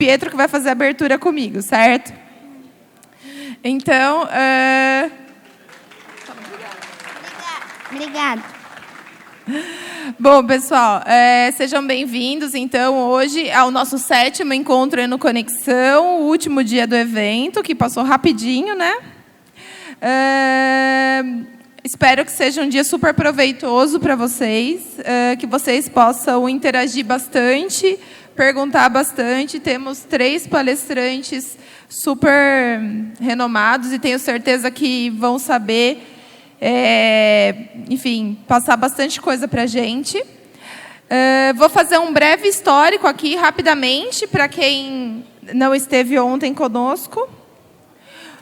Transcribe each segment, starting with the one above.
Pietro, que vai fazer a abertura comigo, certo? Então... Obrigada. Bom, pessoal, sejam bem-vindos, então, hoje ao nosso 7º encontro no Conexão, o último dia do evento, que passou rapidinho, né? Espero que seja um dia super proveitoso para vocês, que vocês possam interagir bastante, perguntar bastante. Temos 3 palestrantes super renomados e tenho certeza que vão saber, enfim, passar bastante coisa para a gente. Vou fazer um breve histórico aqui, rapidamente, para quem não esteve ontem conosco.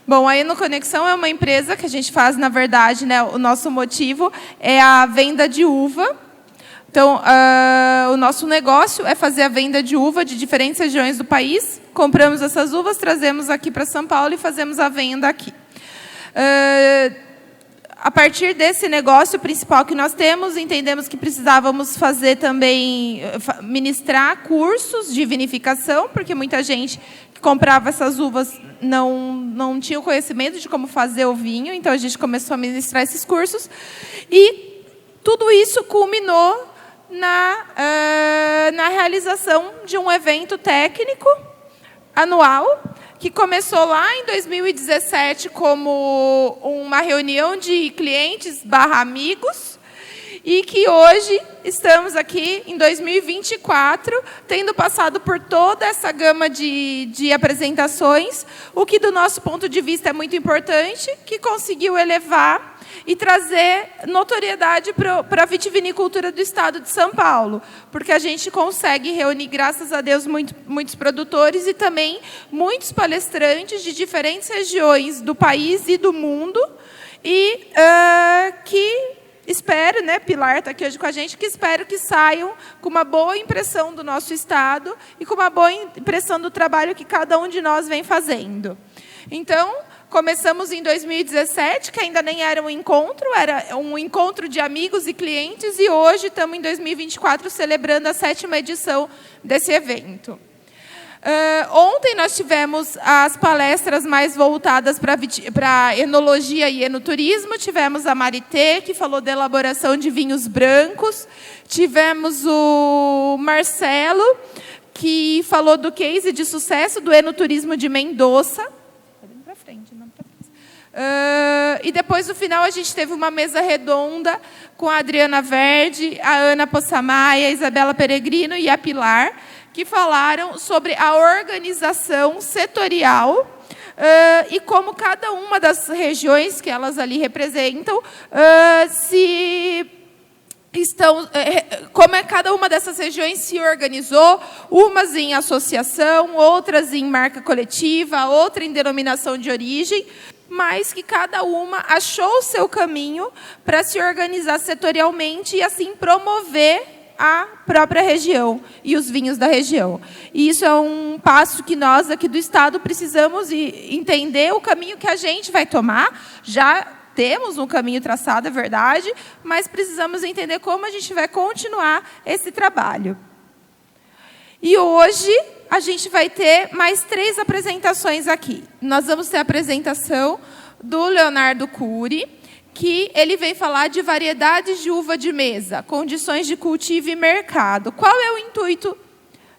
Bom, a Enoconexão é uma empresa que a gente faz, na verdade, né, o nosso motivo é a venda de uva. Então, o nosso negócio é fazer a venda de uva de diferentes regiões do país. Compramos essas uvas, trazemos aqui para São Paulo e fazemos a venda aqui. A partir desse negócio principal que nós temos, entendemos que precisávamos fazer também, ministrar cursos de vinificação, porque muita gente que comprava essas uvas não tinha o conhecimento de como fazer o vinho, então a gente começou a ministrar esses cursos. E tudo isso culminou na realização de um evento técnico anual, que começou lá em 2017 como uma reunião de clientes / amigos, e que hoje estamos aqui em 2024, tendo passado por toda essa gama de apresentações, o que, do nosso ponto de vista, é muito importante, que conseguiu elevar e trazer notoriedade para a vitivinicultura do estado de São Paulo, porque a gente consegue reunir, graças a Deus, muitos produtores e também muitos palestrantes de diferentes regiões do país e do mundo, e que espero, né, Pilar está aqui hoje com a gente, que espero que saiam com uma boa impressão do nosso estado e com uma boa impressão do trabalho que cada um de nós vem fazendo. Então, começamos em 2017, que ainda nem era um encontro de amigos e clientes, e hoje estamos em 2024 celebrando a 7ª edição desse evento. Ontem nós tivemos as palestras mais voltadas para enologia e enoturismo. Tivemos a Marité, que falou da elaboração de vinhos brancos. Tivemos o Marcelo, que falou do case de sucesso do enoturismo de Mendoza. Para frente, não para trás. E depois, no final, a gente teve uma mesa redonda com a Adriana Verde, a Ana Poçamaia, a Isabela Peregrino e a Pilar, que falaram sobre a organização setorial e como cada uma das regiões que elas ali representam como cada uma dessas regiões se organizou, umas em associação, outras em marca coletiva, outra em denominação de origem, mas que cada uma achou o seu caminho para se organizar setorialmente e assim promover a própria região e os vinhos da região. E isso é um passo que nós, aqui do Estado, precisamos entender o caminho que a gente vai tomar. Já temos um caminho traçado, é verdade, mas precisamos entender como a gente vai continuar esse trabalho. E hoje a gente vai ter mais 3 apresentações aqui. Nós vamos ter a apresentação do Leonardo Cury, que ele vem falar de variedades de uva de mesa, condições de cultivo e mercado. Qual é o intuito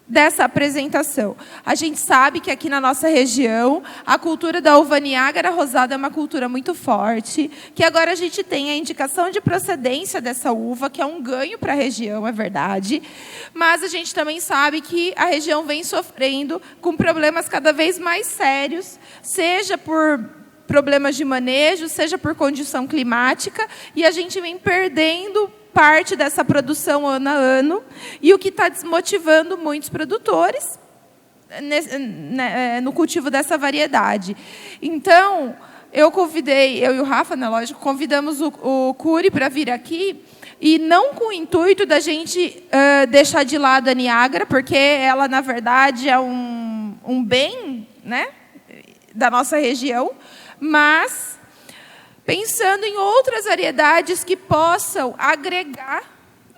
dessa apresentação? A gente sabe que aqui na nossa região, a cultura da uva Niágara Rosada é uma cultura muito forte, que agora a gente tem a indicação de procedência dessa uva, que é um ganho para a região, é verdade, mas a gente também sabe que a região vem sofrendo com problemas cada vez mais sérios, seja por problemas de manejo, seja por condição climática, e a gente vem perdendo parte dessa produção ano a ano, e o que está desmotivando muitos produtores no cultivo dessa variedade. Então, eu e o Rafa, né, lógico, convidamos o Cury para vir aqui, e não com o intuito da gente deixar de lado a Niágara, porque ela, na verdade, é um bem, né, da nossa região, mas pensando em outras variedades que possam agregar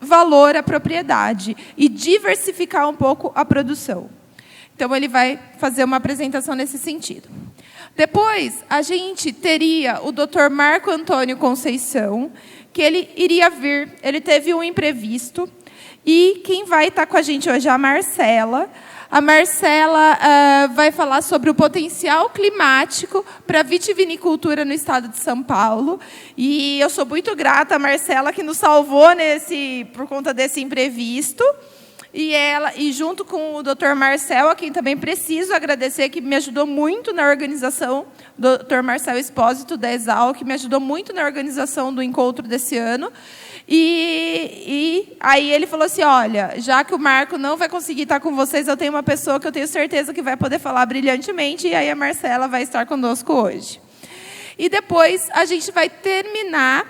valor à propriedade e diversificar um pouco a produção. Então, ele vai fazer uma apresentação nesse sentido. Depois, a gente teria o Dr. Marco Antônio Conceição, que ele iria vir, ele teve um imprevisto, e quem vai estar com a gente hoje é a Marcela. A Marcela vai falar sobre o potencial climático para a vitivinicultura no estado de São Paulo. E eu sou muito grata à Marcela, que nos salvou por conta desse imprevisto. E junto com o Dr. Marcel, a quem também preciso agradecer, que me ajudou muito na organização, o Dr. Marcel Espósito, da Exal, que me ajudou muito na organização do encontro desse ano. E aí ele falou assim, olha, já que o Marco não vai conseguir estar com vocês, eu tenho uma pessoa que eu tenho certeza que vai poder falar brilhantemente, e aí a Marcela vai estar conosco hoje. E depois a gente vai terminar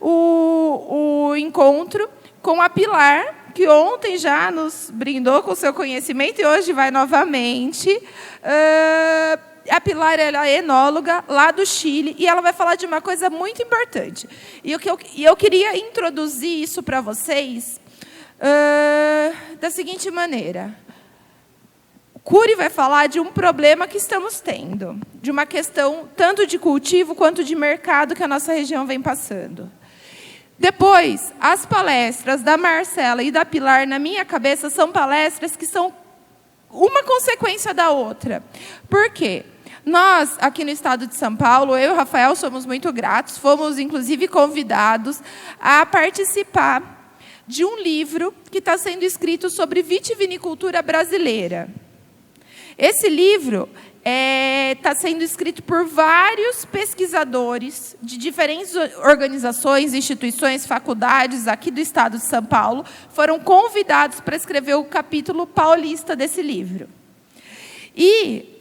o encontro com a Pilar, que ontem já nos brindou com o seu conhecimento e hoje vai novamente. A Pilar ela é enóloga lá do Chile e ela vai falar de uma coisa muito importante. E eu queria introduzir isso para vocês da seguinte maneira. O Cury vai falar de um problema que estamos tendo, de uma questão tanto de cultivo quanto de mercado que a nossa região vem passando. Depois, as palestras da Marcela e da Pilar, na minha cabeça, são palestras que são uma consequência da outra. Por quê? Nós, aqui no estado de São Paulo, eu e o Rafael somos muito gratos, fomos, inclusive, convidados a participar de um livro que está sendo escrito sobre vitivinicultura brasileira. Esse livro está sendo escrito por vários pesquisadores de diferentes organizações, instituições, faculdades aqui do estado de São Paulo, foram convidados para escrever o capítulo paulista desse livro. E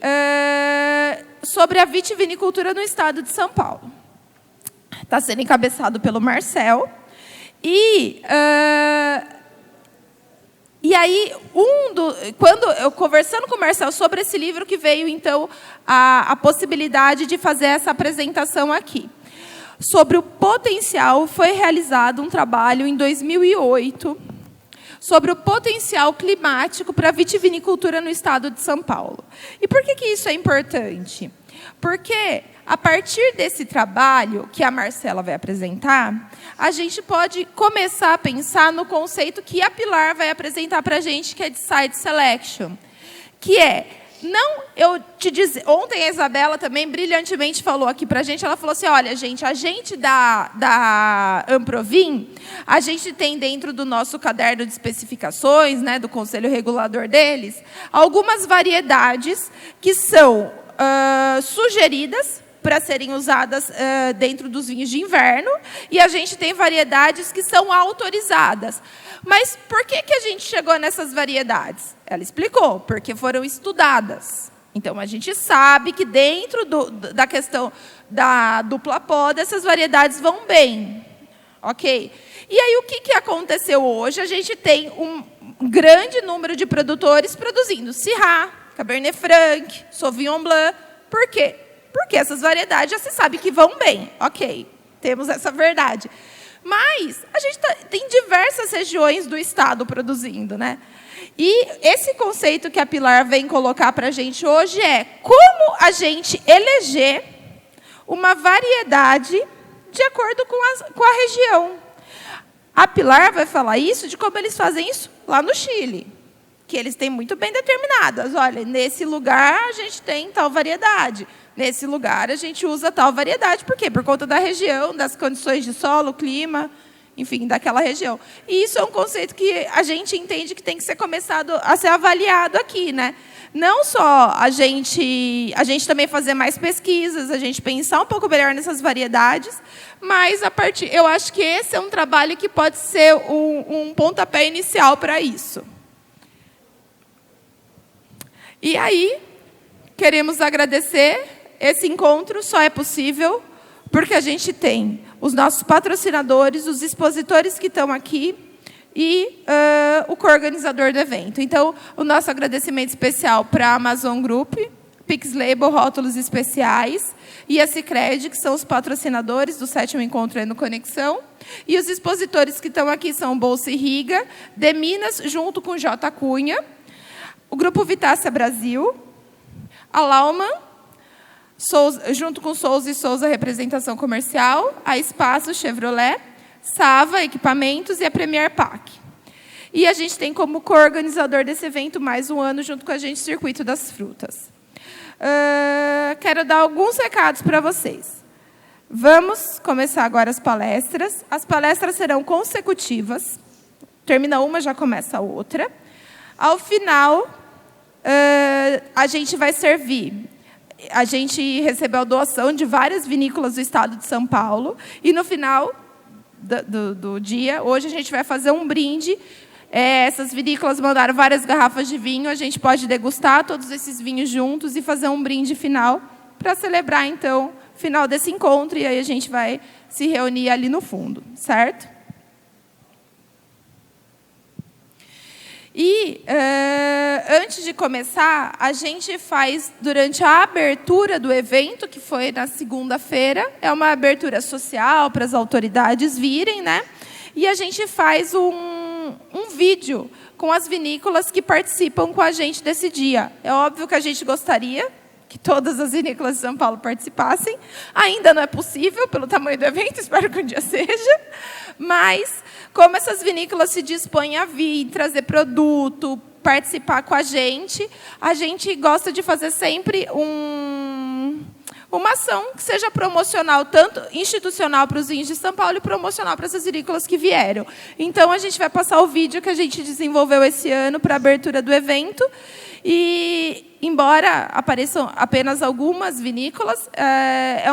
sobre a vitivinicultura no estado de São Paulo. Está sendo encabeçado pelo Marcel. E aí, quando eu conversando com o Marcel sobre esse livro, que veio, então, a possibilidade de fazer essa apresentação aqui. Sobre o potencial, foi realizado um trabalho em 2008, sobre o potencial climático para a vitivinicultura no estado de São Paulo. E por que isso é importante? Porque, a partir desse trabalho que a Marcela vai apresentar, a gente pode começar a pensar no conceito que a Pilar vai apresentar para a gente, que é de site selection. Que é, ontem a Isabela também brilhantemente falou aqui para a gente, ela falou assim, olha, gente, a gente da Amprovim, a gente tem dentro do nosso caderno de especificações, né, do Conselho Regulador deles, algumas variedades que são sugeridas para serem usadas dentro dos vinhos de inverno, e a gente tem variedades que são autorizadas. Mas por que a gente chegou nessas variedades? Ela explicou, porque foram estudadas. Então, a gente sabe que dentro da questão da dupla poda, essas variedades vão bem. Ok? E aí, o que aconteceu hoje? A gente tem um grande número de produtores produzindo Syrah, Cabernet Franc, Sauvignon Blanc. Por quê? Porque essas variedades já se sabe que vão bem. Ok, temos essa verdade. Mas a gente tem diversas regiões do estado produzindo, né? E esse conceito que a Pilar vem colocar para a gente hoje é como a gente eleger uma variedade de acordo com a região. A Pilar vai falar isso de como eles fazem isso lá no Chile, que eles têm muito bem determinadas. Olha, nesse lugar a gente tem tal variedade. Nesse lugar a gente usa tal variedade. Por quê? Por conta da região, das condições de solo, clima, enfim, daquela região. E isso é um conceito que a gente entende que tem que ser começado a ser avaliado aqui, né? Não só a gente também fazer mais pesquisas, a gente pensar um pouco melhor nessas variedades, mas eu acho que esse é um trabalho que pode ser um pontapé inicial para isso. E aí, queremos agradecer. Esse encontro só é possível porque a gente tem os nossos patrocinadores, os expositores que estão aqui e o coorganizador do evento. Então, o nosso agradecimento especial para a Amazon Group, Pix Label, Rótulos Especiais, e a Sicredi, que são os patrocinadores do 7º Encontro Eno Conexão. E os expositores que estão aqui são Bolsa e Riga, De Minas, junto com J. Cunha, o Grupo Vitácia Brasil, a Lauman, junto com Souza e Souza Representação Comercial, a Espaço Chevrolet, Sava Equipamentos e a Premier Pack. E a gente tem como co-organizador desse evento mais um ano, junto com a gente, Circuito das Frutas. Quero dar alguns recados para vocês. Vamos começar agora as palestras. As palestras serão consecutivas. Termina uma, já começa a outra. Ao final, a gente vai servir. A gente recebeu a doação de várias vinícolas do estado de São Paulo. E, no final do dia, hoje, a gente vai fazer um brinde. Essas vinícolas mandaram várias garrafas de vinho. A gente pode degustar todos esses vinhos juntos e fazer um brinde final para celebrar, então, o final desse encontro. E aí a gente vai se reunir ali no fundo, certo? E, antes de começar, a gente faz, durante a abertura do evento, que foi na segunda-feira, é uma abertura social para as autoridades virem, né? E a gente faz um vídeo com as vinícolas que participam com a gente desse dia. É óbvio que a gente gostaria que todas as vinícolas de São Paulo participassem. Ainda não é possível, pelo tamanho do evento, espero que um dia seja. Mas, como essas vinícolas se dispõem a vir, trazer produto, participar com a gente gosta de fazer sempre uma ação que seja promocional, tanto institucional para os vinhos de São Paulo e promocional para essas vinícolas que vieram. Então, a gente vai passar o vídeo que a gente desenvolveu esse ano para a abertura do evento. E, embora apareçam apenas algumas vinícolas, é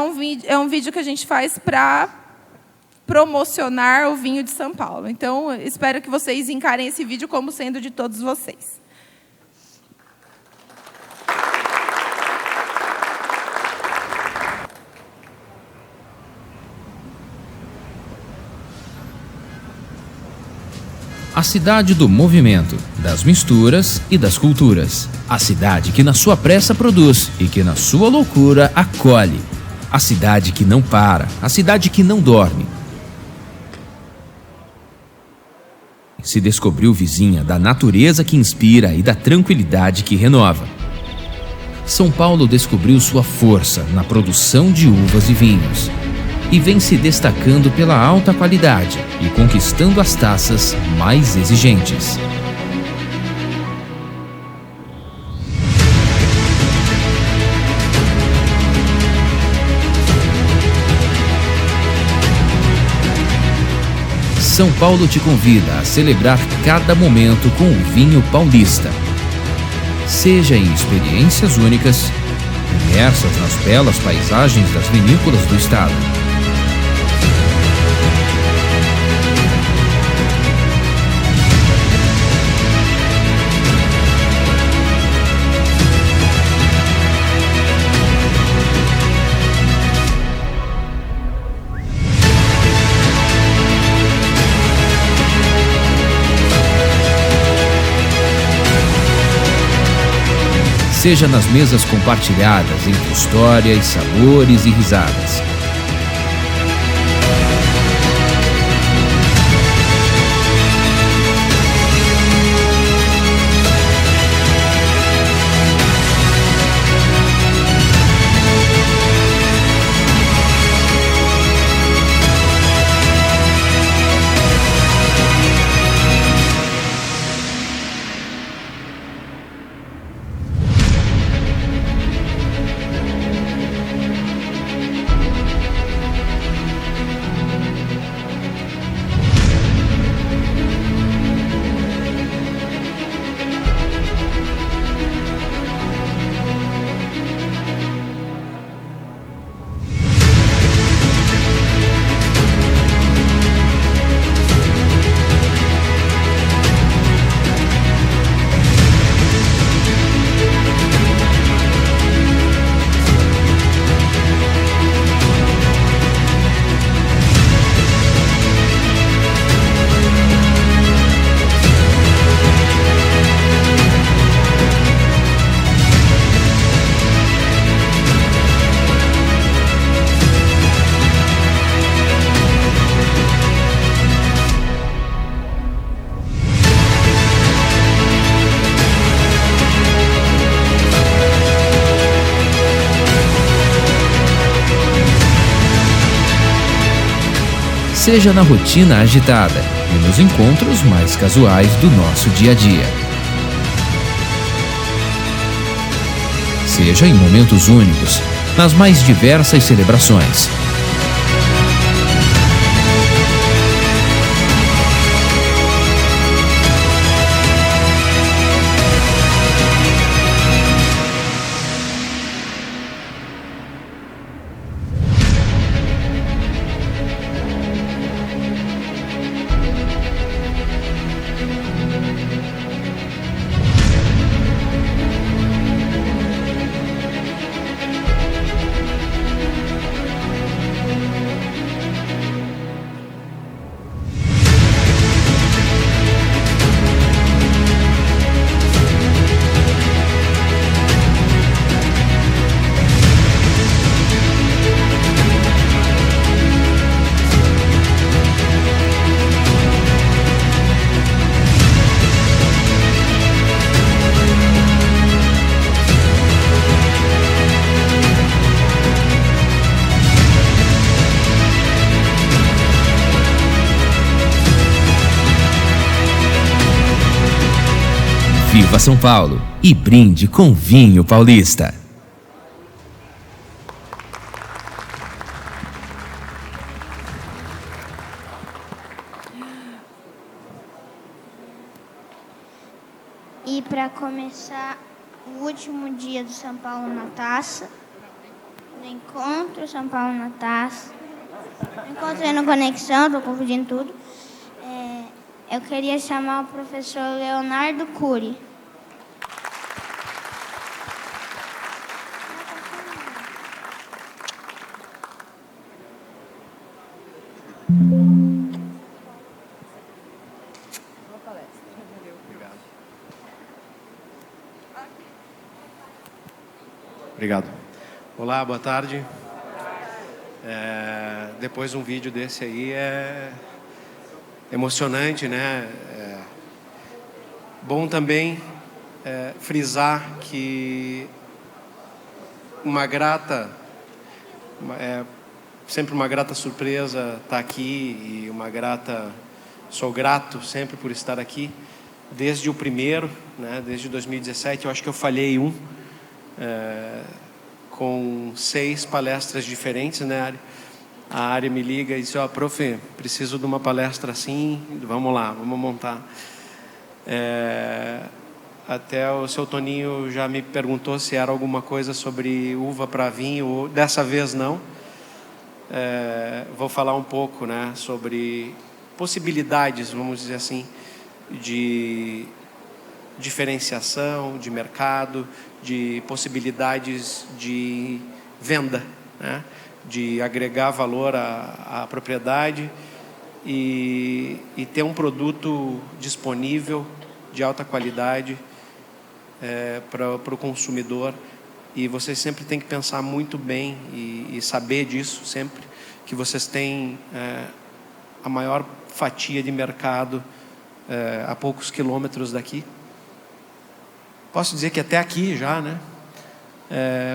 um vídeo que a gente faz para promocionar o vinho de São Paulo. Então, espero que vocês encarem esse vídeo como sendo de todos vocês. A cidade do movimento, das misturas e das culturas. A cidade que na sua pressa produz e que na sua loucura acolhe. A cidade que não para, a cidade que não dorme. Se descobriu vizinha da natureza que inspira e da tranquilidade que renova. São Paulo descobriu sua força na produção de uvas e vinhos. E vem se destacando pela alta qualidade e conquistando as taças mais exigentes. São Paulo te convida a celebrar cada momento com o vinho paulista. Seja em experiências únicas, imersas nas belas paisagens das vinícolas do estado. Seja nas mesas compartilhadas entre histórias, sabores e risadas. seja na rotina agitada e nos encontros mais casuais do nosso dia a dia. Seja em momentos únicos, nas mais diversas celebrações. Viva São Paulo e brinde com vinho paulista. E para começar, o último dia do São Paulo na Taça, do encontro São Paulo na Taça, encontrei no Conexão, estou confundindo tudo. Eu queria chamar o professor Leonardo Cury. Obrigado. Olá, boa tarde. Depois um vídeo desse aí é emocionante, né? Bom também frisar que sempre uma grata surpresa estar aqui e sou grato sempre por estar aqui desde o primeiro, né? Desde 2017. Eu acho que eu falhei com 6 palestras diferentes, né? A área me liga e diz: prof, preciso de uma palestra assim, vamos lá, vamos montar. Até o seu Toninho já me perguntou se era alguma coisa sobre uva para vinho. Dessa vez não. Vou falar um pouco, né, sobre possibilidades, vamos dizer assim, de diferenciação, de mercado, de possibilidades de venda, né? De agregar valor à propriedade e ter um produto disponível de alta qualidade para o consumidor. E vocês sempre têm que pensar muito bem e saber disso sempre, que vocês têm a maior fatia de mercado a poucos quilômetros daqui. Posso dizer que até aqui já, né?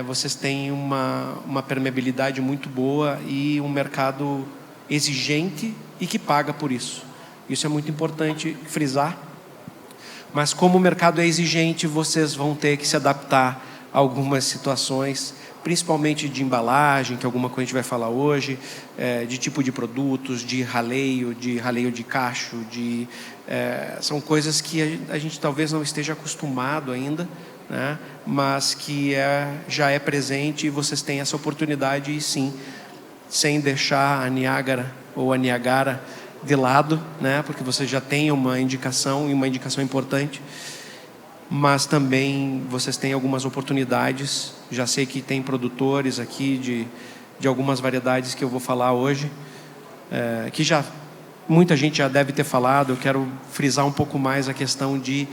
Vocês têm uma permeabilidade muito boa e um mercado exigente e que paga por isso. Isso é muito importante frisar. Mas como o mercado é exigente, vocês vão ter que se adaptar a algumas situações, principalmente de embalagem, que é alguma coisa a gente vai falar hoje, de tipo de produtos, de raleio de cacho, são coisas que a gente talvez não esteja acostumado ainda, né? Mas que já é presente e vocês têm essa oportunidade, e sim, sem deixar a Niágara ou a Niagara de lado, né? Porque vocês já têm uma indicação, e uma indicação importante, mas também vocês têm algumas oportunidades. Já sei que tem produtores aqui de algumas variedades que eu vou falar hoje, que muita gente já deve ter falado. Eu quero frisar um pouco mais a questão de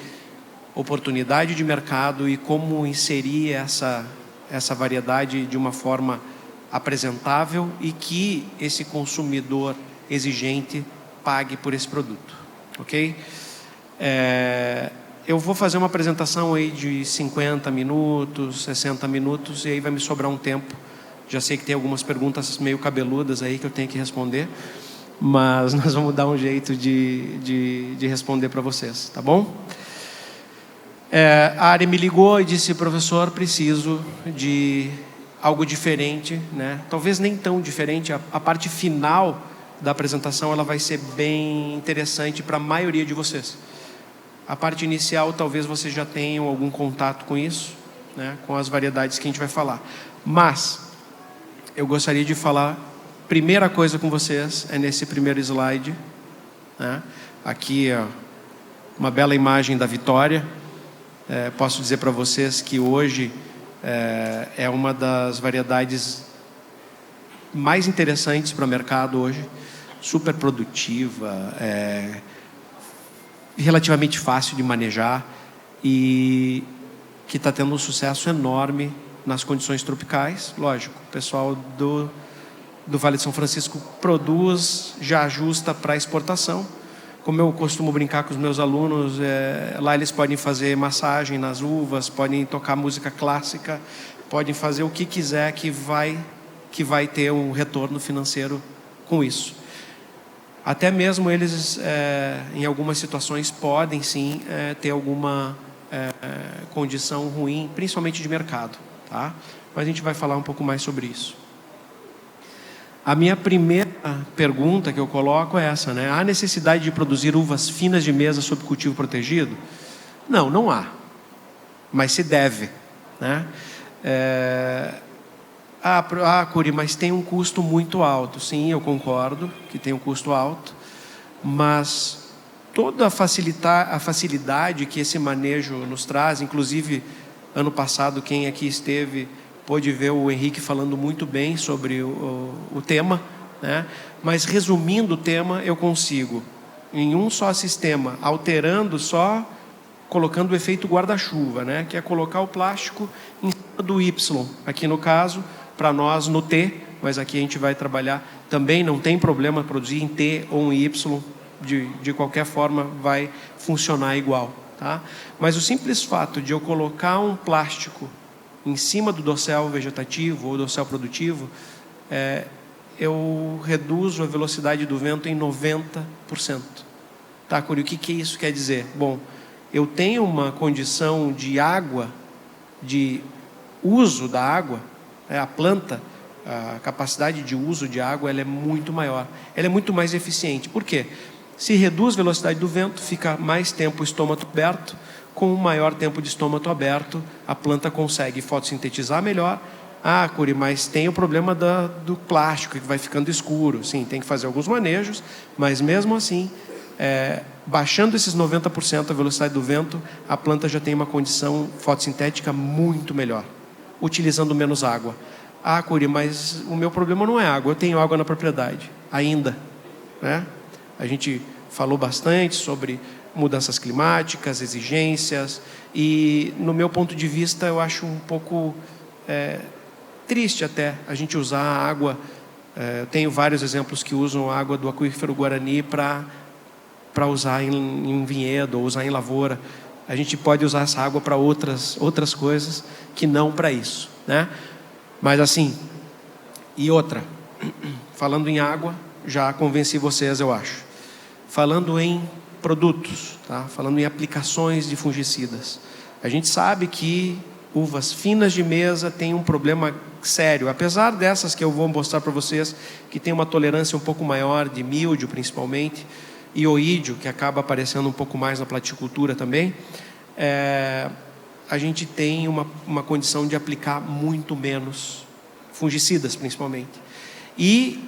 oportunidade de mercado e como inserir essa variedade de uma forma apresentável e que esse consumidor exigente pague por esse produto, ok? Eu vou fazer uma apresentação aí de 50 minutos, 60 minutos, e aí vai me sobrar um tempo. Já sei que tem algumas perguntas meio cabeludas aí que eu tenho que responder. mas nós vamos dar um jeito de responder para vocês, tá bom? A Ari me ligou e disse: professor, preciso de algo diferente, né? Talvez nem tão diferente. A parte final da apresentação ela vai ser bem interessante para a maioria de vocês. A parte inicial talvez vocês já tenham algum contato com isso, né? Com as variedades que a gente vai falar. Mas eu gostaria de falar, primeira coisa com vocês é nesse primeiro slide, né? Aqui, ó, uma bela imagem da Vitória. Posso dizer para vocês que hoje é uma das variedades mais interessantes para o mercado hoje, super produtiva, relativamente fácil de manejar e que está tendo um sucesso enorme nas condições tropicais. Lógico, o pessoal do Vale de São Francisco produz, já ajusta para exportação. Como eu costumo brincar com os meus alunos, lá eles podem fazer massagem nas uvas, podem tocar música clássica, podem fazer o que quiser que vai ter um retorno financeiro com isso. Até mesmo eles, em algumas situações, podem sim ter alguma condição ruim, principalmente de mercado, tá? Mas a gente vai falar um pouco mais sobre isso. A minha primeira pergunta que eu coloco é essa, né? Há necessidade de produzir uvas finas de mesa sob cultivo protegido? Não, não há. Mas se deve, né? Curi, mas tem um custo muito alto. Sim, eu concordo que tem um custo alto, mas toda a facilidade que esse manejo nos traz, inclusive ano passado quem aqui esteve pôde ver o Henrique falando muito bem sobre o tema, né? Mas resumindo o tema, eu consigo, em um só sistema, alterando só, colocando o efeito guarda-chuva, né? Que é colocar o plástico em cima do Y, aqui no caso, para nós no T, mas aqui a gente vai trabalhar, também não tem problema produzir em T ou em Y, de qualquer forma vai funcionar igual, tá? Mas o simples fato de eu colocar um plástico em cima do dossel vegetativo ou dossel produtivo, eu reduzo a velocidade do vento em 90%. Tá, Curi? O que isso quer dizer? Bom, eu tenho uma condição de água, de uso da água, a planta, a capacidade de uso de água, ela é muito maior, ela é muito mais eficiente. Por quê? Se reduz a velocidade do vento, fica mais tempo o estômago aberto. Com um maior tempo de estômago aberto, a planta consegue fotossintetizar melhor. Curi, mas tem o problema do plástico, que vai ficando escuro. Sim, tem que fazer alguns manejos, mas mesmo assim, baixando esses 90% a velocidade do vento, a planta já tem uma condição fotossintética muito melhor, utilizando menos água. Curi, mas o meu problema não é água, eu tenho água na propriedade, ainda, né? A gente falou bastante sobre mudanças climáticas, exigências, e no meu ponto de vista eu acho um pouco triste até a gente usar a água. Eu tenho vários exemplos que usam a água do aquífero Guarani para usar em vinhedo ou usar em lavoura. A gente pode usar essa água para outras coisas que não para isso, né? Mas assim, e outra, falando em água, já convenci vocês, eu acho. Falando em produtos, tá? Falando em aplicações de fungicidas. A gente sabe que uvas finas de mesa têm um problema sério, apesar dessas que eu vou mostrar para vocês, que tem uma tolerância um pouco maior de míldio principalmente, e oídio, que acaba aparecendo um pouco mais na platicultura também, a gente tem uma condição de aplicar muito menos fungicidas principalmente. E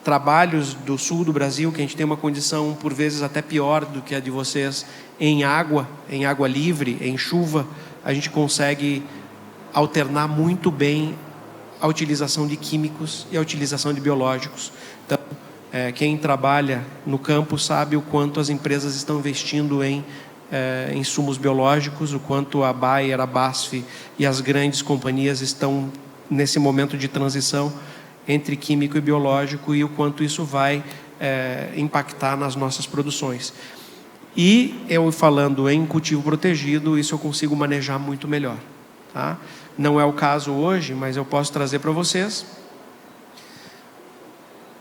trabalhos do sul do Brasil, que a gente tem uma condição por vezes até pior do que a de vocês, em água livre, em chuva, a gente consegue alternar muito bem a utilização de químicos e a utilização de biológicos. Então, quem trabalha no campo sabe o quanto as empresas estão investindo em insumos biológicos, o quanto a Bayer, a BASF e as grandes companhias estão nesse momento de transição entre químico e biológico, e o quanto isso vai impactar nas nossas produções. E eu falando em cultivo protegido, isso eu consigo manejar muito melhor, tá? Não é o caso hoje, mas eu posso trazer para vocês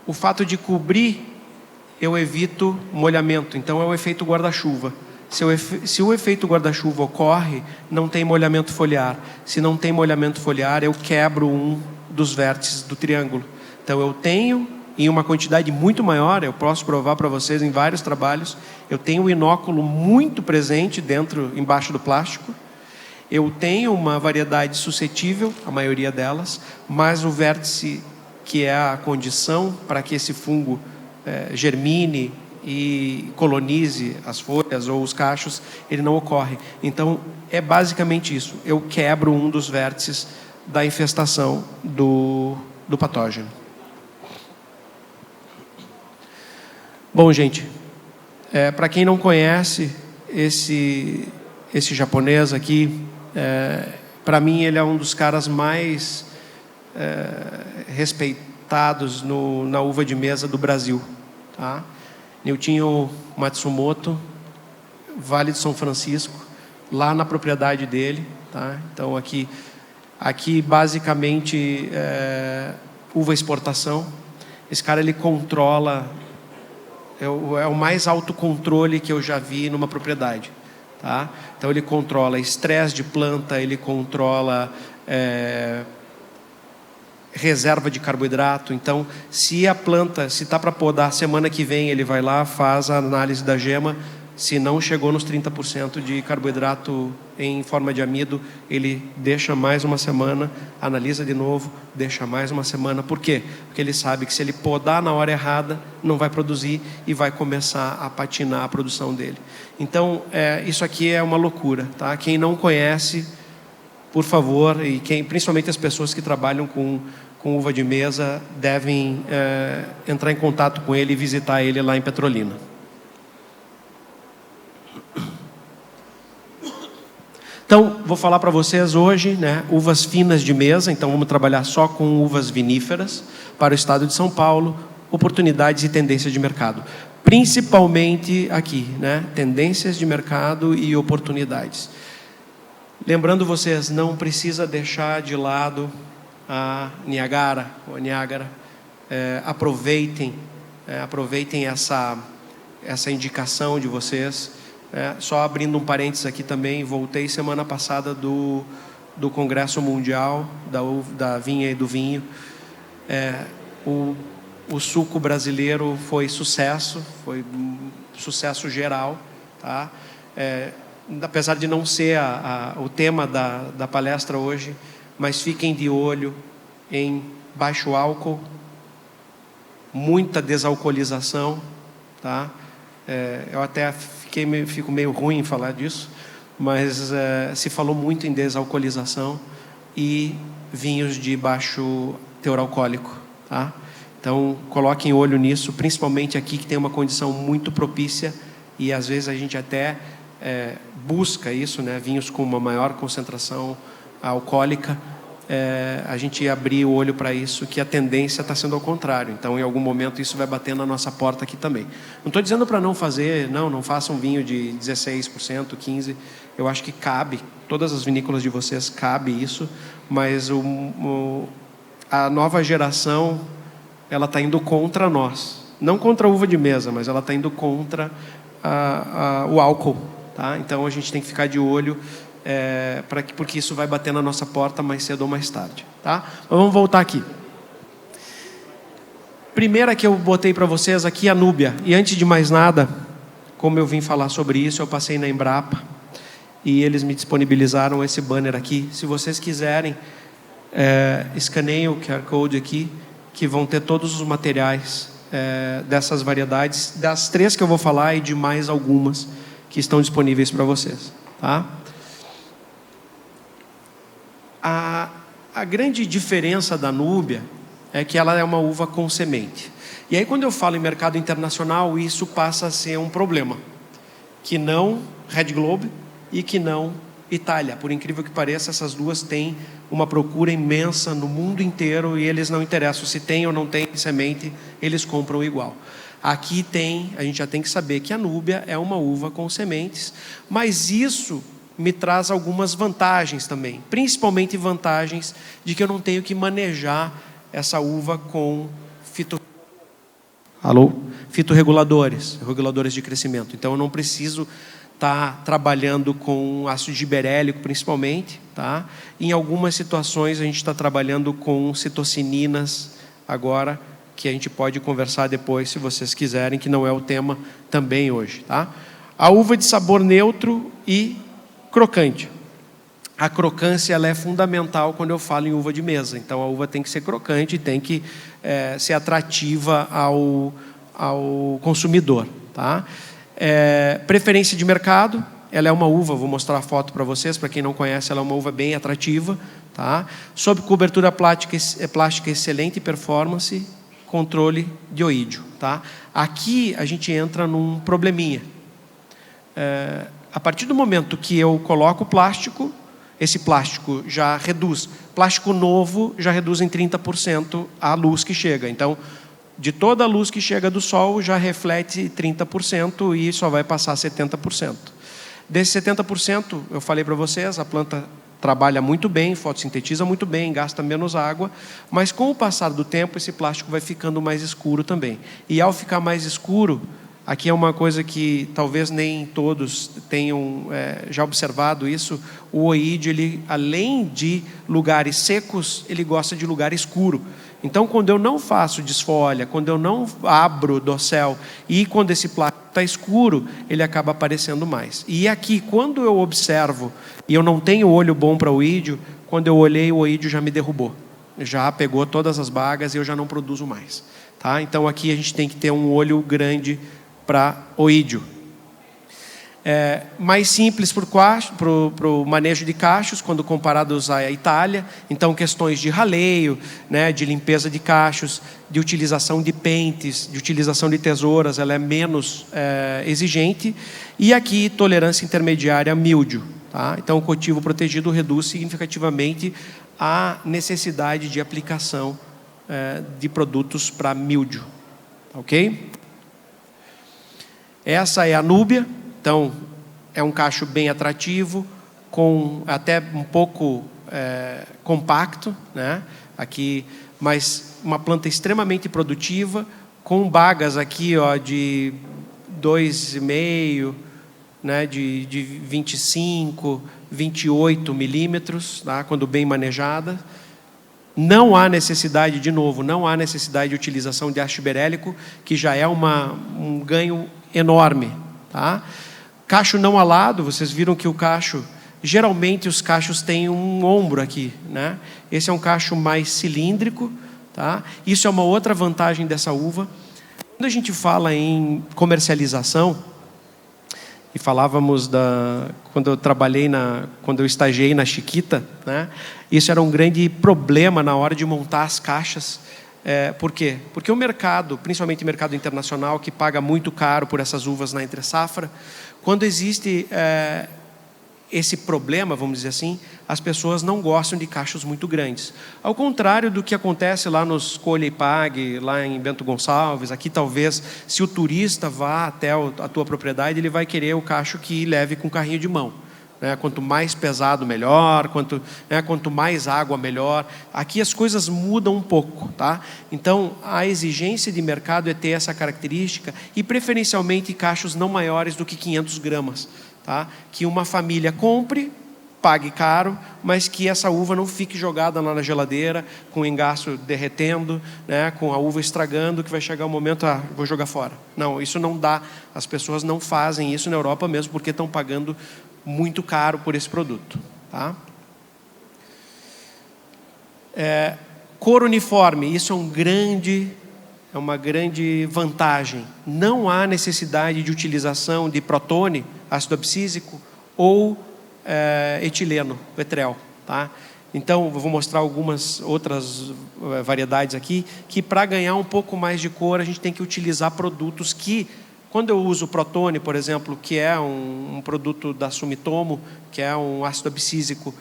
o fato de cobrir eu evito molhamento. Então é o efeito guarda-chuva. Se o efeito guarda-chuva ocorre, não tem molhamento foliar. Se não tem molhamento foliar, eu quebro um dos vértices do triângulo. Então eu tenho, em uma quantidade muito maior, eu posso provar para vocês em vários trabalhos, eu tenho o inóculo muito presente embaixo do plástico. Eu tenho uma variedade suscetível, a maioria delas, mas o vértice, que é a condição para que esse fungo germine e colonize as folhas ou os cachos, ele não ocorre. Então, é basicamente isso. Eu quebro um dos vértices da infestação do patógeno. Bom, gente, para quem não conhece esse japonês aqui, para mim ele é um dos caras mais respeitados na uva de mesa do Brasil, tá? Niltinho Matsumoto, Vale de São Francisco, lá na propriedade dele, tá? Então aqui basicamente uva exportação. Esse cara ele controla, é o mais alto controle que eu já vi numa propriedade, tá? Então ele controla estresse de planta, ele controla reserva de carboidrato. Então, se a planta, se está para podar semana que vem, ele vai lá, faz a análise da gema. Se não chegou nos 30% de carboidrato em forma de amido, ele deixa mais uma semana, analisa de novo, deixa mais uma semana. Por quê? Porque ele sabe que se ele podar na hora errada, não vai produzir e vai começar a patinar a produção dele. Então, isso aqui é uma loucura, tá? Quem não conhece, por favor, e principalmente as pessoas que trabalham com uva de mesa, devem entrar em contato com ele e visitar ele lá em Petrolina. Então, vou falar para vocês hoje, né, uvas finas de mesa. Então, vamos trabalhar só com uvas viníferas para o estado de São Paulo, oportunidades e tendências de mercado. Principalmente aqui, né, tendências de mercado e oportunidades. Lembrando vocês, não precisa deixar de lado a Niagara, ou a Niágara. Aproveitem essa indicação de vocês. Só abrindo um parênteses aqui também, voltei semana passada do Congresso Mundial da Vinha e do Vinho. O suco brasileiro foi sucesso geral, tá? Apesar de não ser o tema da palestra hoje, mas fiquem de olho em baixo álcool, muita desalcoolização, tá? Eu até fico meio ruim em falar disso, mas se falou muito em desalcoolização e vinhos de baixo teor alcoólico, tá? Então, coloquem olho nisso, principalmente aqui que tem uma condição muito propícia e às vezes a gente até busca isso, né? Vinhos com uma maior concentração alcoólica, a gente abrir o olho para isso, que a tendência está sendo ao contrário. Então, em algum momento, isso vai bater na nossa porta aqui também. Não estou dizendo para não fazer, não façam vinho de 16%, 15%. Eu acho que cabe, todas as vinícolas de vocês cabe isso, mas a nova geração, ela está indo contra nós. Não contra a uva de mesa, mas ela está indo contra o álcool, tá? Então, a gente tem que ficar de olho, porque isso vai bater na nossa porta mais cedo ou mais tarde, tá? Mas vamos voltar aqui. Primeira que eu botei para vocês aqui, a Núbia. E antes de mais nada, como eu vim falar sobre isso, eu passei na Embrapa e eles me disponibilizaram esse banner aqui. Se vocês quiserem, escaneiem o QR Code aqui, que vão ter todos os materiais dessas variedades, das 3 que eu vou falar e de mais algumas que estão disponíveis para vocês, tá? A grande diferença da Núbia é que ela é uma uva com semente. E aí, quando eu falo em mercado internacional, isso passa a ser um problema. Que não Red Globe e que não Itália. Por incrível que pareça, essas duas têm uma procura imensa no mundo inteiro e eles não interessam se tem ou não tem semente, eles compram igual. Aqui a gente já tem que saber que a Núbia é uma uva com sementes, mas isso me traz algumas vantagens também, principalmente vantagens de que eu não tenho que manejar essa uva com Alô? Fitorreguladores, reguladores de crescimento. Então, eu não preciso estar trabalhando com ácido giberélico, principalmente. Tá? Em algumas situações, a gente está trabalhando com citocininas agora, que a gente pode conversar depois, se vocês quiserem, que não é o tema também hoje. Tá? A uva de sabor neutro e crocante. A crocância ela é fundamental quando eu falo em uva de mesa. Então, a uva tem que ser crocante, tem que ser atrativa ao consumidor. Tá? Preferência de mercado, ela é uma uva, vou mostrar a foto para vocês, para quem não conhece, ela é uma uva bem atrativa. Tá? Sob cobertura plástica excelente performance, controle de oídio. Tá? Aqui a gente entra num probleminha. A partir do momento que eu coloco o plástico, esse plástico já reduz. Plástico novo já reduz em 30% a luz que chega. Então, de toda a luz que chega do sol, já reflete 30% e só vai passar 70%. Desse 70%, eu falei para vocês, a planta trabalha muito bem, fotossintetiza muito bem, gasta menos água, mas com o passar do tempo, esse plástico vai ficando mais escuro também. E ao ficar mais escuro, aqui é uma coisa que talvez nem todos tenham já observado isso, o oídio, ele, além de lugares secos, ele gosta de lugar escuro. Então, quando eu não faço desfolha, quando eu não abro dossel e quando esse plástico está escuro, ele acaba aparecendo mais. E aqui, quando eu observo e eu não tenho olho bom para o oídio, quando eu olhei, o oídio já me derrubou. Já pegou todas as bagas e eu já não produzo mais. Tá? Então, aqui a gente tem que ter um olho grande para oídio. Mais simples para o manejo de cachos, quando comparados à Itália. Então, questões de raleio, né, de limpeza de cachos, de utilização de pentes, de utilização de tesouras, ela é menos exigente. E aqui, tolerância intermediária a míldio. Tá? Então, o cultivo protegido reduz significativamente a necessidade de aplicação de produtos para míldio. Ok? Essa é a núbia. Então, é um cacho bem atrativo, com até um pouco compacto, né? Aqui, mas uma planta extremamente produtiva, com bagas aqui de 2,5, né? de 25, 28 milímetros, tá? Quando bem manejada. Não há necessidade, de novo, não há necessidade de utilização de ácido giberélico, que já é um ganho enorme. Tá? Cacho não alado, vocês viram que o cacho, geralmente os cachos têm um ombro aqui, né? Esse é um cacho mais cilíndrico, tá? Isso é uma outra vantagem dessa uva. Quando a gente fala em comercialização, e falávamos quando eu estagiei na Chiquita, né? Isso era um grande problema na hora de montar as caixas. Por quê? Porque o mercado, principalmente o mercado internacional, que paga muito caro por essas uvas na entre-safra, quando existe esse problema, vamos dizer assim, as pessoas não gostam de cachos muito grandes. Ao contrário do que acontece lá nos Colhe e Pague, lá em Bento Gonçalves, aqui talvez, se o turista vá até a tua propriedade, ele vai querer o cacho que leve com carrinho de mão. Quanto mais pesado, melhor. Quanto mais água, melhor. Aqui as coisas mudam um pouco. Tá? Então, a exigência de mercado é ter essa característica e, preferencialmente, cachos não maiores do que 500 gramas. Tá? Que uma família compre, pague caro, mas que essa uva não fique jogada lá na geladeira, com o engaço derretendo, né? Com a uva estragando, que vai chegar um momento, vou jogar fora. Não, isso não dá. As pessoas não fazem isso na Europa mesmo, porque estão pagando muito caro por esse produto. Tá? Cor uniforme, isso é uma grande vantagem. Não há necessidade de utilização de protone, ácido abscísico, ou etileno, petrel. Tá? Então, eu vou mostrar algumas outras variedades aqui, que para ganhar um pouco mais de cor, a gente tem que utilizar produtos que, quando eu uso protone, por exemplo, que é um produto da Sumitomo, que é um ácido abscísico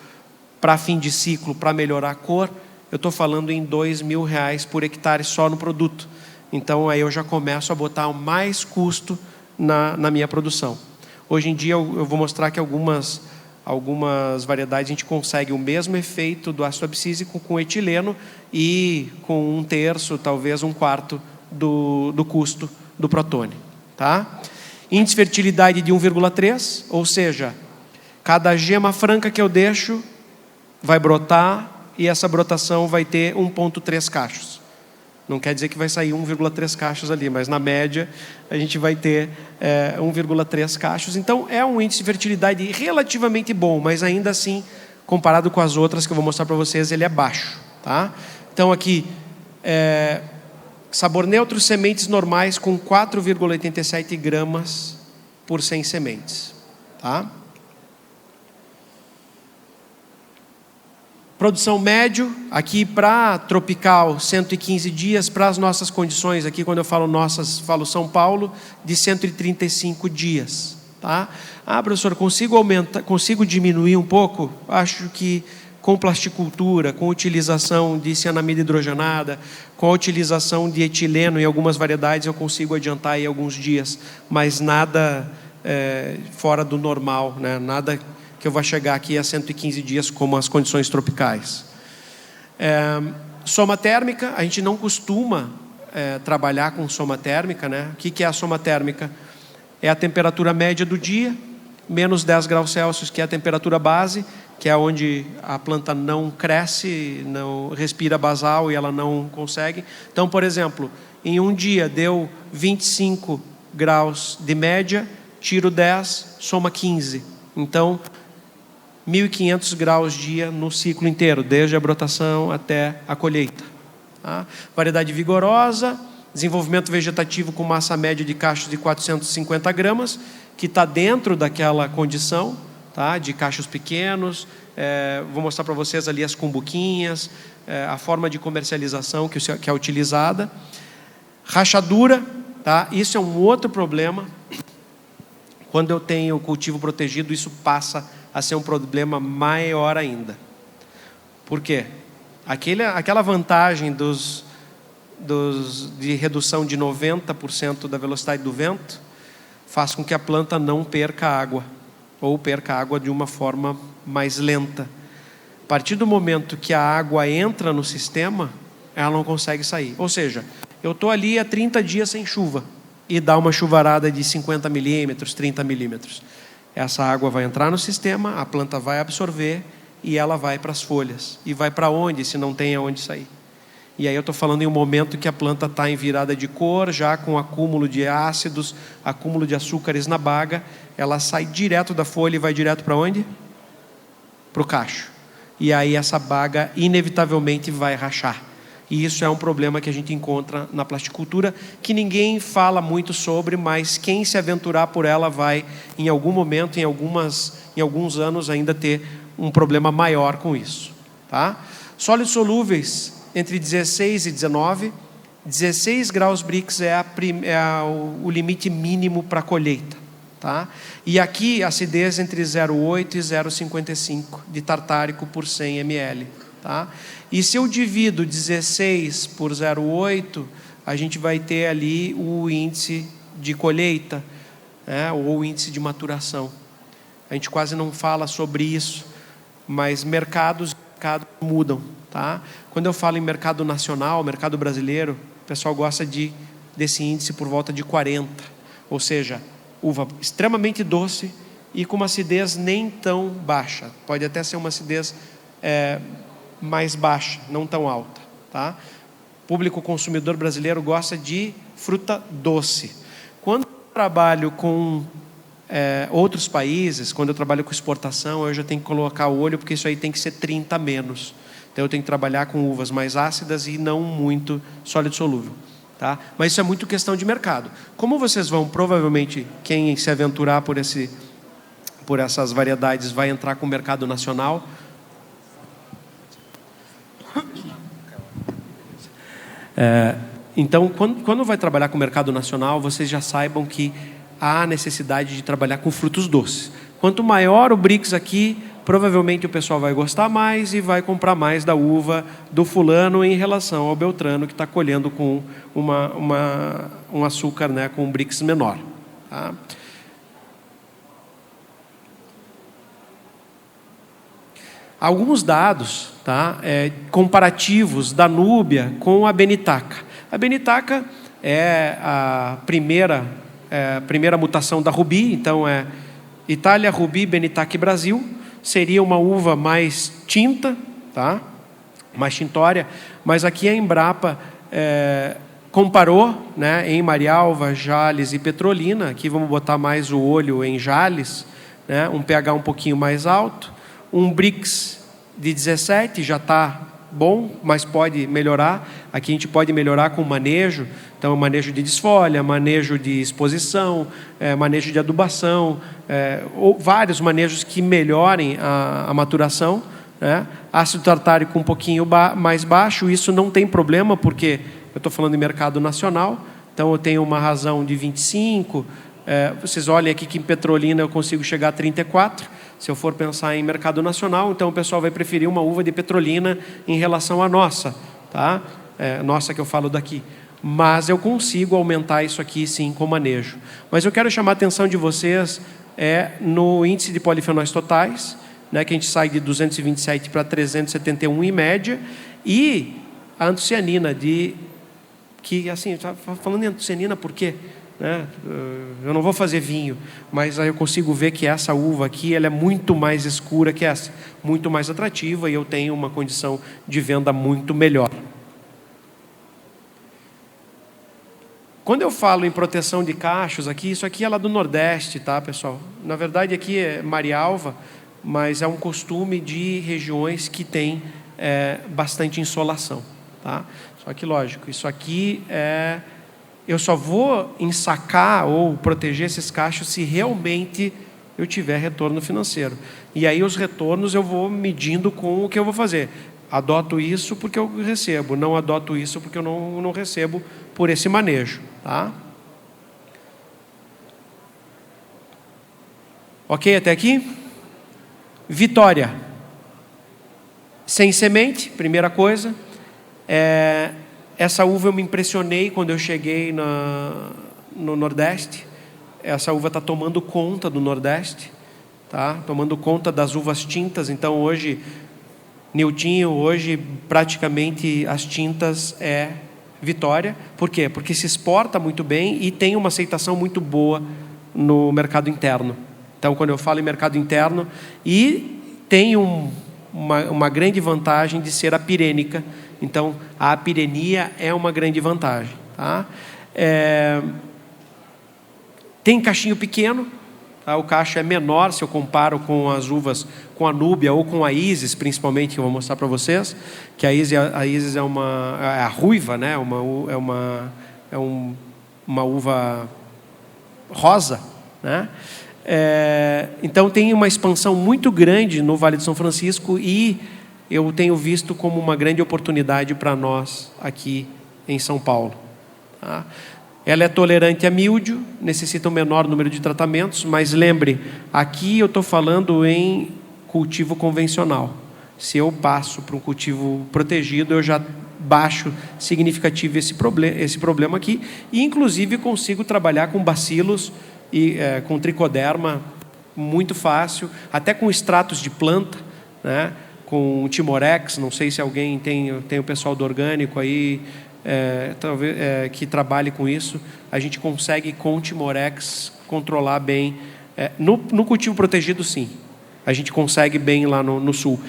para fim de ciclo, para melhorar a cor, eu estou falando em R$2.000 por hectare só no produto. Então, aí eu já começo a botar mais custo na minha produção. Hoje em dia, eu vou mostrar que algumas variedades a gente consegue o mesmo efeito do ácido abscísico com etileno e com 1/3, talvez 1/4 do custo do Protone. Tá? Índice de fertilidade de 1,3, ou seja, cada gema franca que eu deixo vai brotar e essa brotação vai ter 1,3 cachos. Não quer dizer que vai sair 1,3 cachos ali, mas na média a gente vai ter 1,3 cachos. Então é um índice de fertilidade relativamente bom, mas ainda assim, comparado com as outras que eu vou mostrar para vocês, ele é baixo. Tá? Então aqui, sabor neutro, sementes normais com 4,87 gramas por 100 sementes. Tá? Produção médio, aqui para tropical, 115 dias, para as nossas condições, aqui quando eu falo nossas, falo São Paulo, de 135 dias. Tá? Professor, consigo diminuir um pouco? Acho que com plasticultura, com utilização de cianamida hidrogenada, com a utilização de etileno em algumas variedades, eu consigo adiantar aí alguns dias, mas nada fora do normal, né? Nada que eu vá chegar aqui a 115 dias como as condições tropicais. Soma térmica, a gente não costuma trabalhar com soma térmica, né? O que é a soma térmica? É a temperatura média do dia, menos 10 graus Celsius, que é a temperatura base, que é onde a planta não cresce, não respira basal e ela não consegue. Então, por exemplo, em um dia deu 25 graus de média, tiro 10, soma 15. Então, 1.500 graus dia no ciclo inteiro, desde a brotação até a colheita. Tá? Variedade vigorosa, desenvolvimento vegetativo com massa média de cachos de 450 gramas, que está dentro daquela condição, tá? De cachos pequenos. Vou mostrar para vocês ali as cumbuquinhas, a forma de comercialização que é utilizada. Rachadura, tá? Isso é um outro problema. Quando eu tenho cultivo protegido, isso passa a ser um problema maior ainda. Por quê? Aquela vantagem de redução de 90% da velocidade do vento faz com que a planta não perca água, ou perca água de uma forma mais lenta. A partir do momento que a água entra no sistema, ela não consegue sair. Ou seja, eu estou ali há 30 dias sem chuva, e dá uma chuvarada de 50 milímetros, 30 milímetros. Essa água vai entrar no sistema, a planta vai absorver e ela vai para as folhas. E vai para onde, se não tem aonde sair? E aí eu estou falando em um momento que a planta está em virada de cor, já com acúmulo de ácidos, acúmulo de açúcares na baga, ela sai direto da folha e vai direto para onde? Para o cacho. E aí essa baga inevitavelmente vai rachar. E isso é um problema que a gente encontra na plasticultura, que ninguém fala muito sobre, mas quem se aventurar por ela vai, em algum momento, em alguns anos, ainda ter um problema maior com isso. Tá? Sólidos solúveis, entre 16 e 19. 16 graus Brix é o limite mínimo para a colheita. Tá? E aqui, acidez entre 0,8 e 0,55 de tartárico por 100 ml. Tá? E se eu divido 16 por 0,8, a gente vai ter ali o índice de colheita, né? Ou o índice de maturação. A gente quase não fala sobre isso, mas mercados mudam. Tá? Quando eu falo em mercado nacional, mercado brasileiro, o pessoal gosta desse índice por volta de 40. Ou seja, uva extremamente doce e com uma acidez nem tão baixa. Pode até ser uma acidez mais baixa, não tão alta. Tá? O público consumidor brasileiro gosta de fruta doce. Quando eu trabalho com outros países, quando eu trabalho com exportação, eu já tenho que colocar o olho, porque isso aí tem que ser 30 menos. Então eu tenho que trabalhar com uvas mais ácidas e não muito sólido solúvel. Tá? Mas isso é muito questão de mercado. Como vocês vão, provavelmente, quem se aventurar por essas variedades vai entrar com o mercado nacional. Então, quando vai trabalhar com o mercado nacional, vocês já saibam que há necessidade de trabalhar com frutos doces. Quanto maior o Brix aqui, provavelmente o pessoal vai gostar mais e vai comprar mais da uva do fulano em relação ao beltrano, que está colhendo com um açúcar, né, com um Brix menor. Tá? Alguns dados, tá, comparativos da Núbia com a Benitaca. A Benitaca, é a primeira mutação da Rubi, então é Itália, Rubi, Benitac Brasil. Seria uma uva mais tinta, tá? Mais tintória, mas aqui a Embrapa comparou, né, em Marialva, Jales e Petrolina. Aqui vamos botar mais o olho em Jales, né, um pH um pouquinho mais alto, um Brix de 17, já está bom, mas pode melhorar. Aqui a gente pode melhorar com manejo, então manejo de desfolha, manejo de exposição, manejo de adubação, ou vários manejos que melhorem a maturação, né? Ácido tartárico um pouquinho mais baixo, isso não tem problema, porque eu estou falando em mercado nacional, então eu tenho uma razão de 25, vocês olhem aqui que em Petrolina eu consigo chegar a 34, se eu for pensar em mercado nacional, então o pessoal vai preferir uma uva de Petrolina em relação à nossa, tá? Nossa que eu falo daqui. Mas eu consigo aumentar isso aqui sim com manejo. Mas eu quero chamar a atenção de vocês no índice de polifenóis totais, né, que a gente sai de 227 para 371 em média, e a antocianina, que assim, tá falando em antocianina por quê? Né? Eu não vou fazer vinho, mas aí eu consigo ver que essa uva aqui ela é muito mais escura que essa, muito mais atrativa, e eu tenho uma condição de venda muito melhor. Quando eu falo em proteção de cachos aqui, isso aqui é lá do Nordeste, tá, pessoal? Na verdade aqui é Marialva, mas é um costume de regiões que tem bastante insolação, tá? Só que, lógico, isso aqui eu só vou ensacar ou proteger esses cachos se realmente eu tiver retorno financeiro. E aí os retornos eu vou medindo com o que eu vou fazer. Adoto isso porque eu recebo, não adoto isso porque eu não recebo por esse manejo, tá? Ok até aqui? Vitória. Sem semente, primeira coisa. Essa uva eu me impressionei quando eu cheguei no Nordeste. Essa uva está tomando conta do Nordeste, tá? Tomando conta das uvas tintas. Então hoje, Niltinho, hoje praticamente as tintas Vitória. Por quê? Porque se exporta muito bem e tem uma aceitação muito boa no mercado interno. Então, quando eu falo em mercado interno, e tem uma grande vantagem de ser apirênica. Então, a apirenia é uma grande vantagem, tá? Tem cachinho pequeno, tá? O cacho é menor se eu comparo com as uvas, com a Núbia ou com a Isis, principalmente, que eu vou mostrar para vocês, que a Isis é a ruiva, né? Uma uva rosa, né? Então tem uma expansão muito grande no Vale do São Francisco, e eu tenho visto como uma grande oportunidade para nós aqui em São Paulo, tá? Ela é tolerante a míldio, necessita um menor número de tratamentos, mas lembre, aqui eu estou falando em cultivo convencional. Se eu passo para um cultivo protegido, eu já baixo significativo esse problema aqui, e inclusive consigo trabalhar com bacilos e com tricoderma muito fácil, até com extratos de planta, né? Com Timorex, não sei se alguém tem o pessoal do orgânico aí, talvez, que trabalhe com isso. A gente consegue com Timorex controlar bem. No cultivo protegido, sim, a gente consegue bem lá no sul.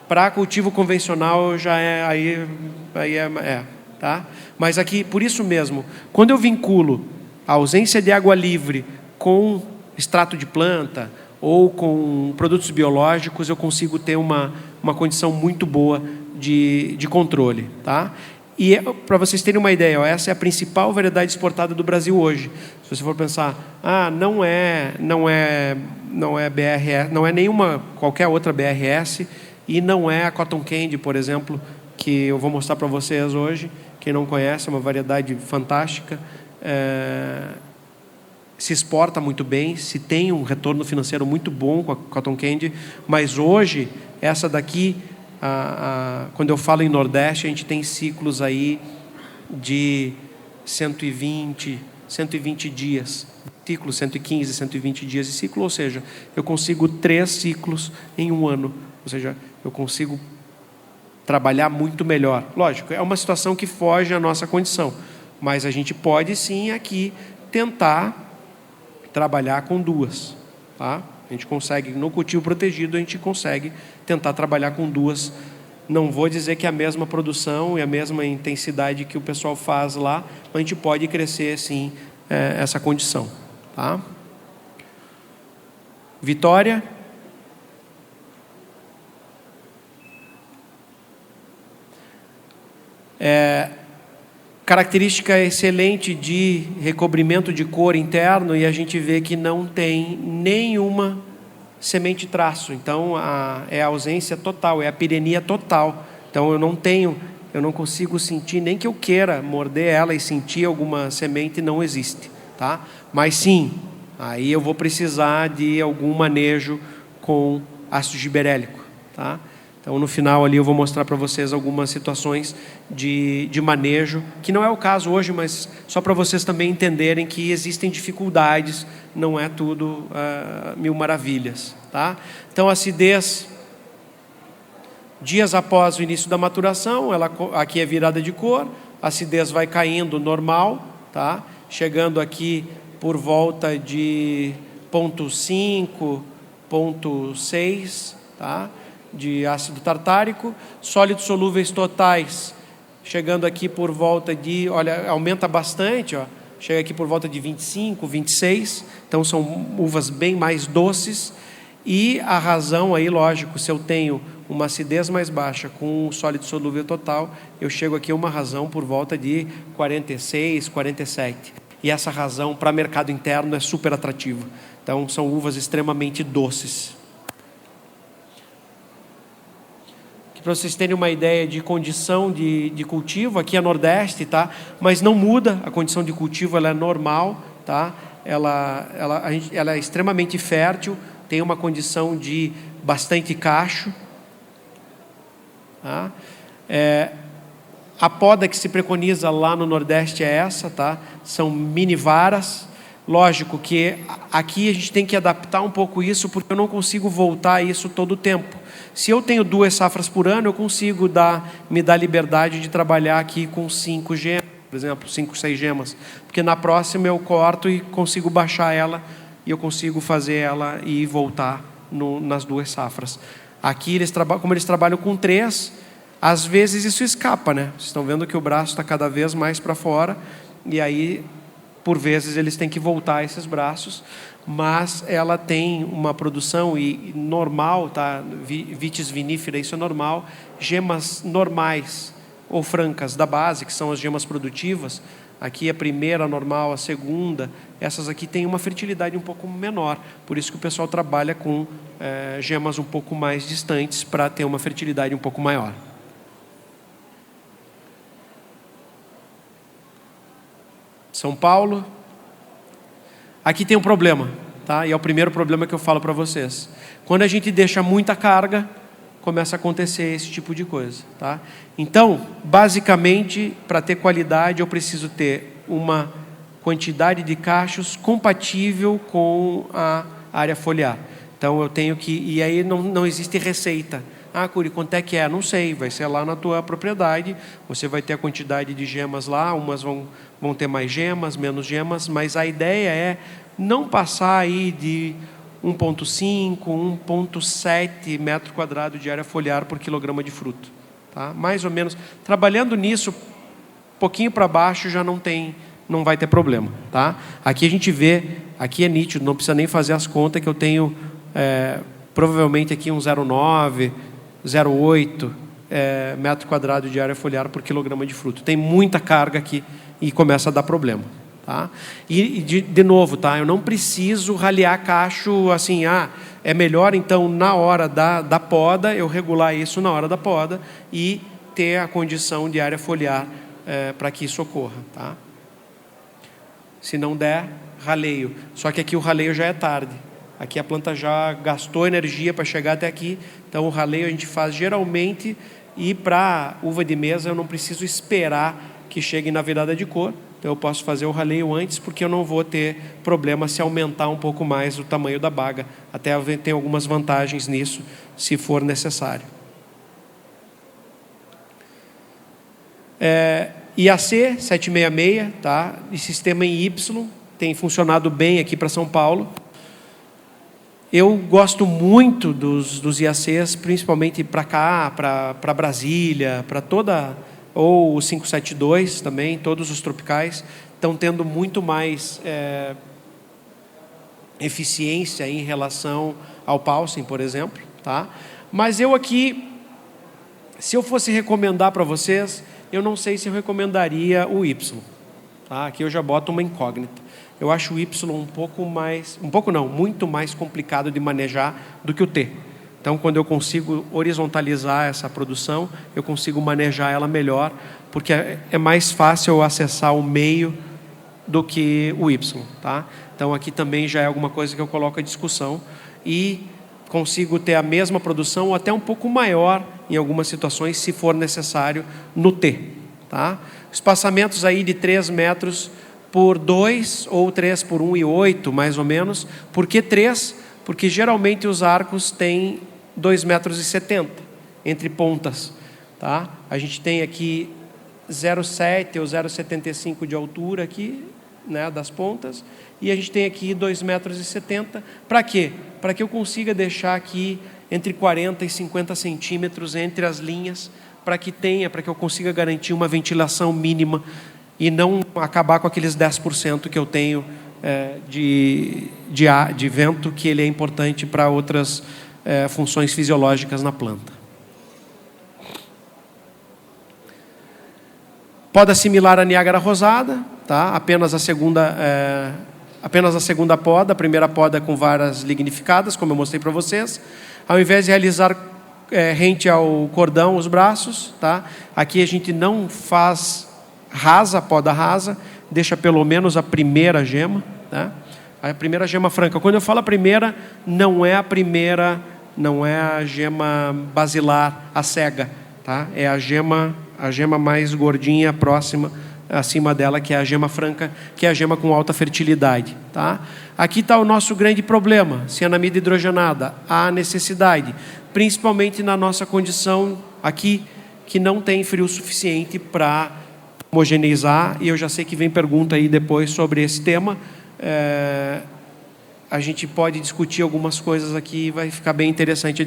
Para cultivo convencional já tá? Mas aqui, por isso mesmo, quando eu vinculo a ausência de água livre com extrato de planta ou com produtos biológicos, eu consigo ter uma condição muito boa de controle, tá? E para vocês terem uma ideia, essa é a principal variedade exportada do Brasil hoje. Se você for pensar, não é BRS, não é nenhuma qualquer outra BRS, e não é a Cotton Candy, por exemplo, que eu vou mostrar para vocês hoje. Quem não conhece, é uma variedade fantástica. Se exporta muito bem, se tem um retorno financeiro muito bom com a Cotton Candy, mas hoje, essa daqui, quando eu falo em Nordeste, a gente tem ciclos aí de 120 dias, ciclo 115, 120 dias de ciclo, ou seja, eu consigo 3 ciclos em um ano, ou seja, eu consigo trabalhar muito melhor. Lógico, é uma situação que foge à nossa condição, Mas a gente pode sim aqui tentar trabalhar com duas, tá? A gente consegue, no cultivo protegido, a gente consegue tentar trabalhar com duas. Não vou dizer que é a mesma produção e a mesma intensidade que o pessoal faz lá, mas a gente pode crescer sim essa condição, tá? Vitória. Característica excelente de recobrimento de cor interno, e a gente vê que não tem nenhuma semente traço. Então é a ausência total, é a pirenia total. Então eu não consigo sentir, nem que eu queira morder ela e sentir alguma semente, não existe, tá? Mas sim, aí eu vou precisar de algum manejo com ácido giberélico, tá? Então, no final ali eu vou mostrar para vocês algumas situações de manejo, que não é o caso hoje, mas só para vocês também entenderem que existem dificuldades, não é tudo mil maravilhas, tá? Então, a acidez, dias após o início da maturação, ela aqui é virada de cor, a acidez vai caindo normal, tá? Chegando aqui por volta de 0,5, 0,6, tá? De ácido tartárico. Sólidos solúveis totais, chegando aqui por volta de, olha, aumenta bastante, ó, chega aqui por volta de 25, 26, então são uvas bem mais doces. E a razão aí, lógico, se eu tenho uma acidez mais baixa com um sólido solúvel total, eu chego aqui a uma razão por volta de 46, 47. E essa razão para mercado interno é super atrativa. Então são uvas extremamente doces. Para vocês terem uma ideia de condição de cultivo, aqui é Nordeste, tá? Mas não muda, a condição de cultivo ela é normal, tá? Ela é extremamente fértil, tem uma condição de bastante cacho, tá? A poda que se preconiza lá no Nordeste é essa, tá? São mini varas. Lógico que aqui a gente tem que adaptar um pouco isso, porque eu não consigo voltar a isso todo o tempo. Se eu tenho 2 safras por ano, eu consigo me dar liberdade de trabalhar aqui com 5 gemas, por exemplo, 5, 6 gemas. Porque na próxima eu corto e consigo baixar ela, e eu consigo fazer ela e voltar nas 2 safras. Aqui, como eles trabalham com 3, às vezes isso escapa, né? Vocês estão vendo que o braço está cada vez mais para fora, e aí, por vezes, eles têm que voltar esses braços, mas ela tem uma produção normal, tá? Vitis vinífera, isso é normal. Gemas normais ou francas da base, que são as gemas produtivas, aqui a primeira normal, a segunda, essas aqui têm uma fertilidade um pouco menor, por isso que o pessoal trabalha com gemas um pouco mais distantes para ter uma fertilidade um pouco maior. São Paulo. Aqui tem um problema, tá? E é o primeiro problema que eu falo para vocês. Quando a gente deixa muita carga, começa a acontecer esse tipo de coisa, tá? Então, basicamente, para ter qualidade, eu preciso ter uma quantidade de cachos compatível com a área foliar. Então, eu tenho que... E aí não existe receita. Ah, Curi, quanto é que é? Não sei, vai ser lá na tua propriedade, você vai ter a quantidade de gemas lá, umas vão ter mais gemas, menos gemas, mas a ideia é não passar aí de 1,5, 1,7 metro quadrado de área foliar por quilograma de fruto, tá? Mais ou menos, trabalhando nisso, pouquinho para baixo já não vai ter problema, tá? Aqui a gente vê, aqui é nítido, não precisa nem fazer as contas, que eu tenho provavelmente aqui um 0,9, 0,8 metro quadrado de área foliar por quilograma de fruto. Tem muita carga aqui e começa a dar problema, tá? E de novo, tá? Eu não preciso ralear cacho assim, é melhor então na hora da poda, eu regular isso na hora da poda e ter a condição de área foliar para que isso ocorra, tá? Se não der, raleio. Só que aqui o raleio já é tarde. Aqui a planta já gastou energia para chegar até aqui, então o raleio a gente faz geralmente, e para uva de mesa eu não preciso esperar que chegue na virada de cor, então eu posso fazer o raleio antes, porque eu não vou ter problema se aumentar um pouco mais o tamanho da baga, até tem algumas vantagens nisso, se for necessário. IAC 766, tá? E sistema em Y, tem funcionado bem aqui para São Paulo. Eu gosto muito dos IACs, principalmente para cá, para Brasília, para toda, ou o 572 também, todos os tropicais, estão tendo muito mais eficiência em relação ao Paulsen, por exemplo, tá? Mas eu aqui, se eu fosse recomendar para vocês, eu não sei se eu recomendaria o Y, tá? Aqui eu já boto uma incógnita. Eu acho o Y muito mais complicado de manejar do que o T. Então, quando eu consigo horizontalizar essa produção, eu consigo manejar ela melhor, porque é mais fácil acessar o meio do que o Y, tá? Então, aqui também já é alguma coisa que eu coloco à discussão e consigo ter a mesma produção ou até um pouco maior em algumas situações, se for necessário, no T, tá? Espaçamentos aí de 3 metros por 2 ou 3 por 1,8, mais ou menos. Por que 3? Porque geralmente os arcos têm 2,70 metros entre pontas, tá? A gente tem aqui 0,7 ou 0,75 de altura aqui, né, das pontas, e a gente tem aqui 2,70 metros. Para quê? Para que eu consiga deixar aqui entre 40 e 50 centímetros entre as linhas, para que eu consiga garantir uma ventilação mínima e não acabar com aqueles 10% que eu tenho de vento, que ele é importante para outras funções fisiológicas na planta. Poda similar à Niágara rosada, tá? Apenas a segunda poda, a primeira poda com varas lignificadas, como eu mostrei para vocês. Ao invés de realizar rente ao cordão, os braços, tá? Aqui a gente não faz rasa, poda rasa, deixa pelo menos a primeira gema, tá? A primeira gema franca. Quando eu falo a primeira, não é a gema basilar, a cega, tá? É a gema mais gordinha, próxima, acima dela, que é a gema franca, que é a gema com alta fertilidade, tá? Aqui está o nosso grande problema, cianamida hidrogenada, há necessidade, principalmente na nossa condição aqui, que não tem frio suficiente para homogeneizar, e eu já sei que vem pergunta aí depois sobre esse tema. A gente pode discutir algumas coisas aqui, vai ficar bem interessante a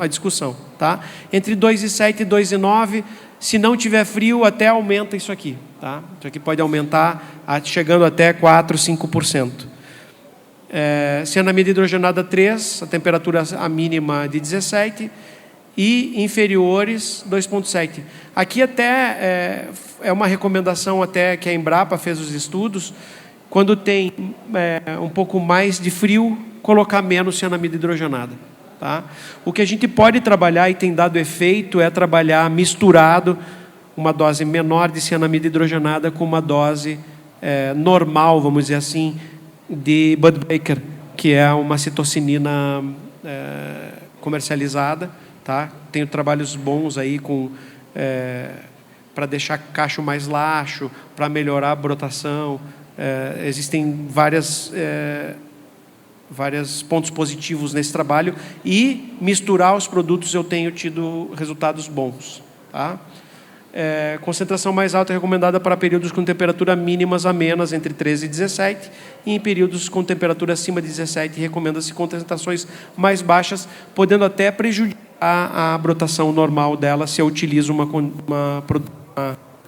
discussão, tá? Entre 2,7 e 2,9, se não tiver frio, até aumenta isso aqui, tá? Isso aqui pode aumentar, chegando até 4, 5%. Cianamida hidrogenada 3, a temperatura a mínima de 17, e inferiores 2,7. Aqui até é uma recomendação até que a Embrapa fez os estudos, quando tem um pouco mais de frio, colocar menos cianamida hidrogenada, tá? O que a gente pode trabalhar e tem dado efeito é trabalhar misturado uma dose menor de cianamida hidrogenada com uma dose normal, vamos dizer assim, de Budweiser, que é uma citocinina comercializada, tá? Tenho trabalhos bons aí para deixar cacho mais laxo, para melhorar a brotação. Existem vários pontos positivos nesse trabalho, e misturar os produtos eu tenho tido resultados bons, tá? Concentração mais alta é recomendada para períodos com temperatura mínimas amenas entre 13 e 17, e em períodos com temperatura acima de 17 recomenda-se concentrações mais baixas, podendo até prejudicar a brotação normal dela se eu utilizo uma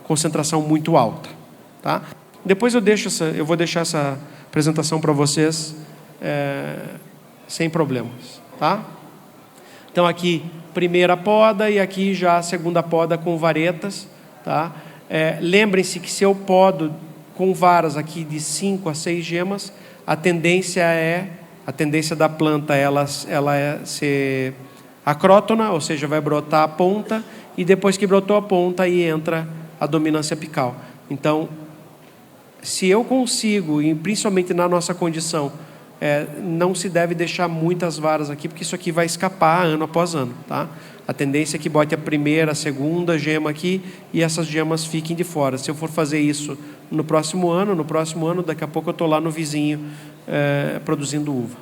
concentração muito alta, tá? Depois eu vou deixar essa apresentação para vocês sem problemas, tá? Então aqui primeira poda e aqui já a segunda poda com varetas, tá? Lembrem-se que se eu podo com varas aqui de 5 a 6 gemas, a tendência da planta ela é ser acrótona, ou seja, vai brotar a ponta, e depois que brotou a ponta aí entra a dominância apical. Então, se eu consigo, e principalmente na nossa condição, não se deve deixar muitas varas aqui, porque isso aqui vai escapar ano após ano, tá? A tendência é que bote a primeira, a segunda gema aqui, e essas gemas fiquem de fora. Se eu for fazer isso no próximo ano, daqui a pouco eu estou lá no vizinho produzindo uva.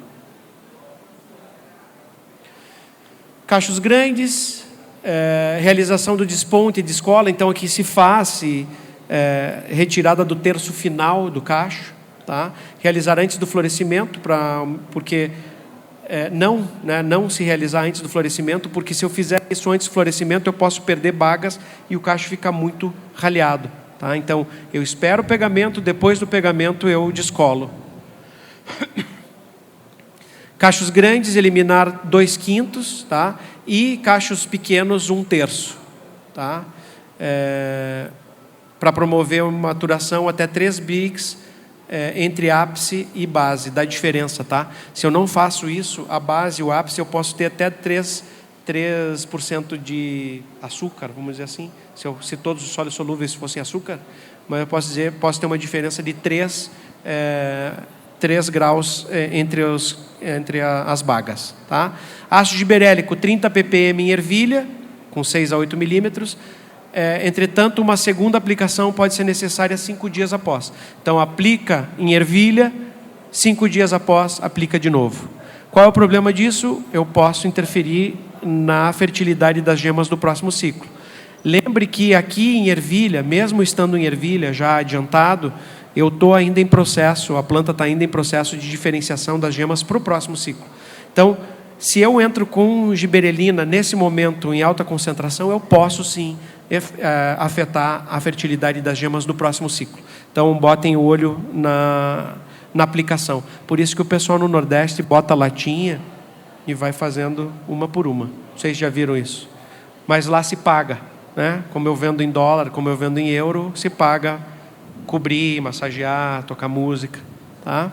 Cachos grandes, realização do desponte de escola, então aqui se faz retirada do terço final do cacho, tá? Realizar antes do florescimento, porque não se realizar antes do florescimento, porque se eu fizer isso antes do florescimento, eu posso perder bagas e o cacho fica muito ralhado, tá? Então, eu espero o pegamento, depois do pegamento eu descolo. Cachos grandes, eliminar 2/5, tá? E cachos pequenos, 1/3, tá? Para promover uma maturação até 3 bics entre ápice e base, dá diferença, tá? Se eu não faço isso, a base e o ápice eu posso ter até 3% de açúcar, vamos dizer assim, se todos os sólidos solúveis fossem açúcar, mas eu posso ter uma diferença de 3 graus entre as bagas, tá? Ácido giberélico, 30 ppm em ervilha, com 6 a 8 milímetros. Entretanto, uma segunda aplicação pode ser necessária 5 dias após. Então, aplica em ervilha, 5 dias após, aplica de novo. Qual é o problema disso? Eu posso interferir na fertilidade das gemas do próximo ciclo. Lembre que aqui em ervilha, mesmo estando em ervilha já adiantado, eu estou ainda em processo, a planta está ainda em processo de diferenciação das gemas para o próximo ciclo. Então, se eu entro com giberelina nesse momento em alta concentração, eu posso sim afetar a fertilidade das gemas do próximo ciclo. Então, botem o olho na aplicação. Por isso que o pessoal no Nordeste bota latinha e vai fazendo uma por uma. Vocês já viram isso? Mas lá se paga, né? Como eu vendo em dólar, como eu vendo em euro, se paga cobrir, massagear, tocar música, tá?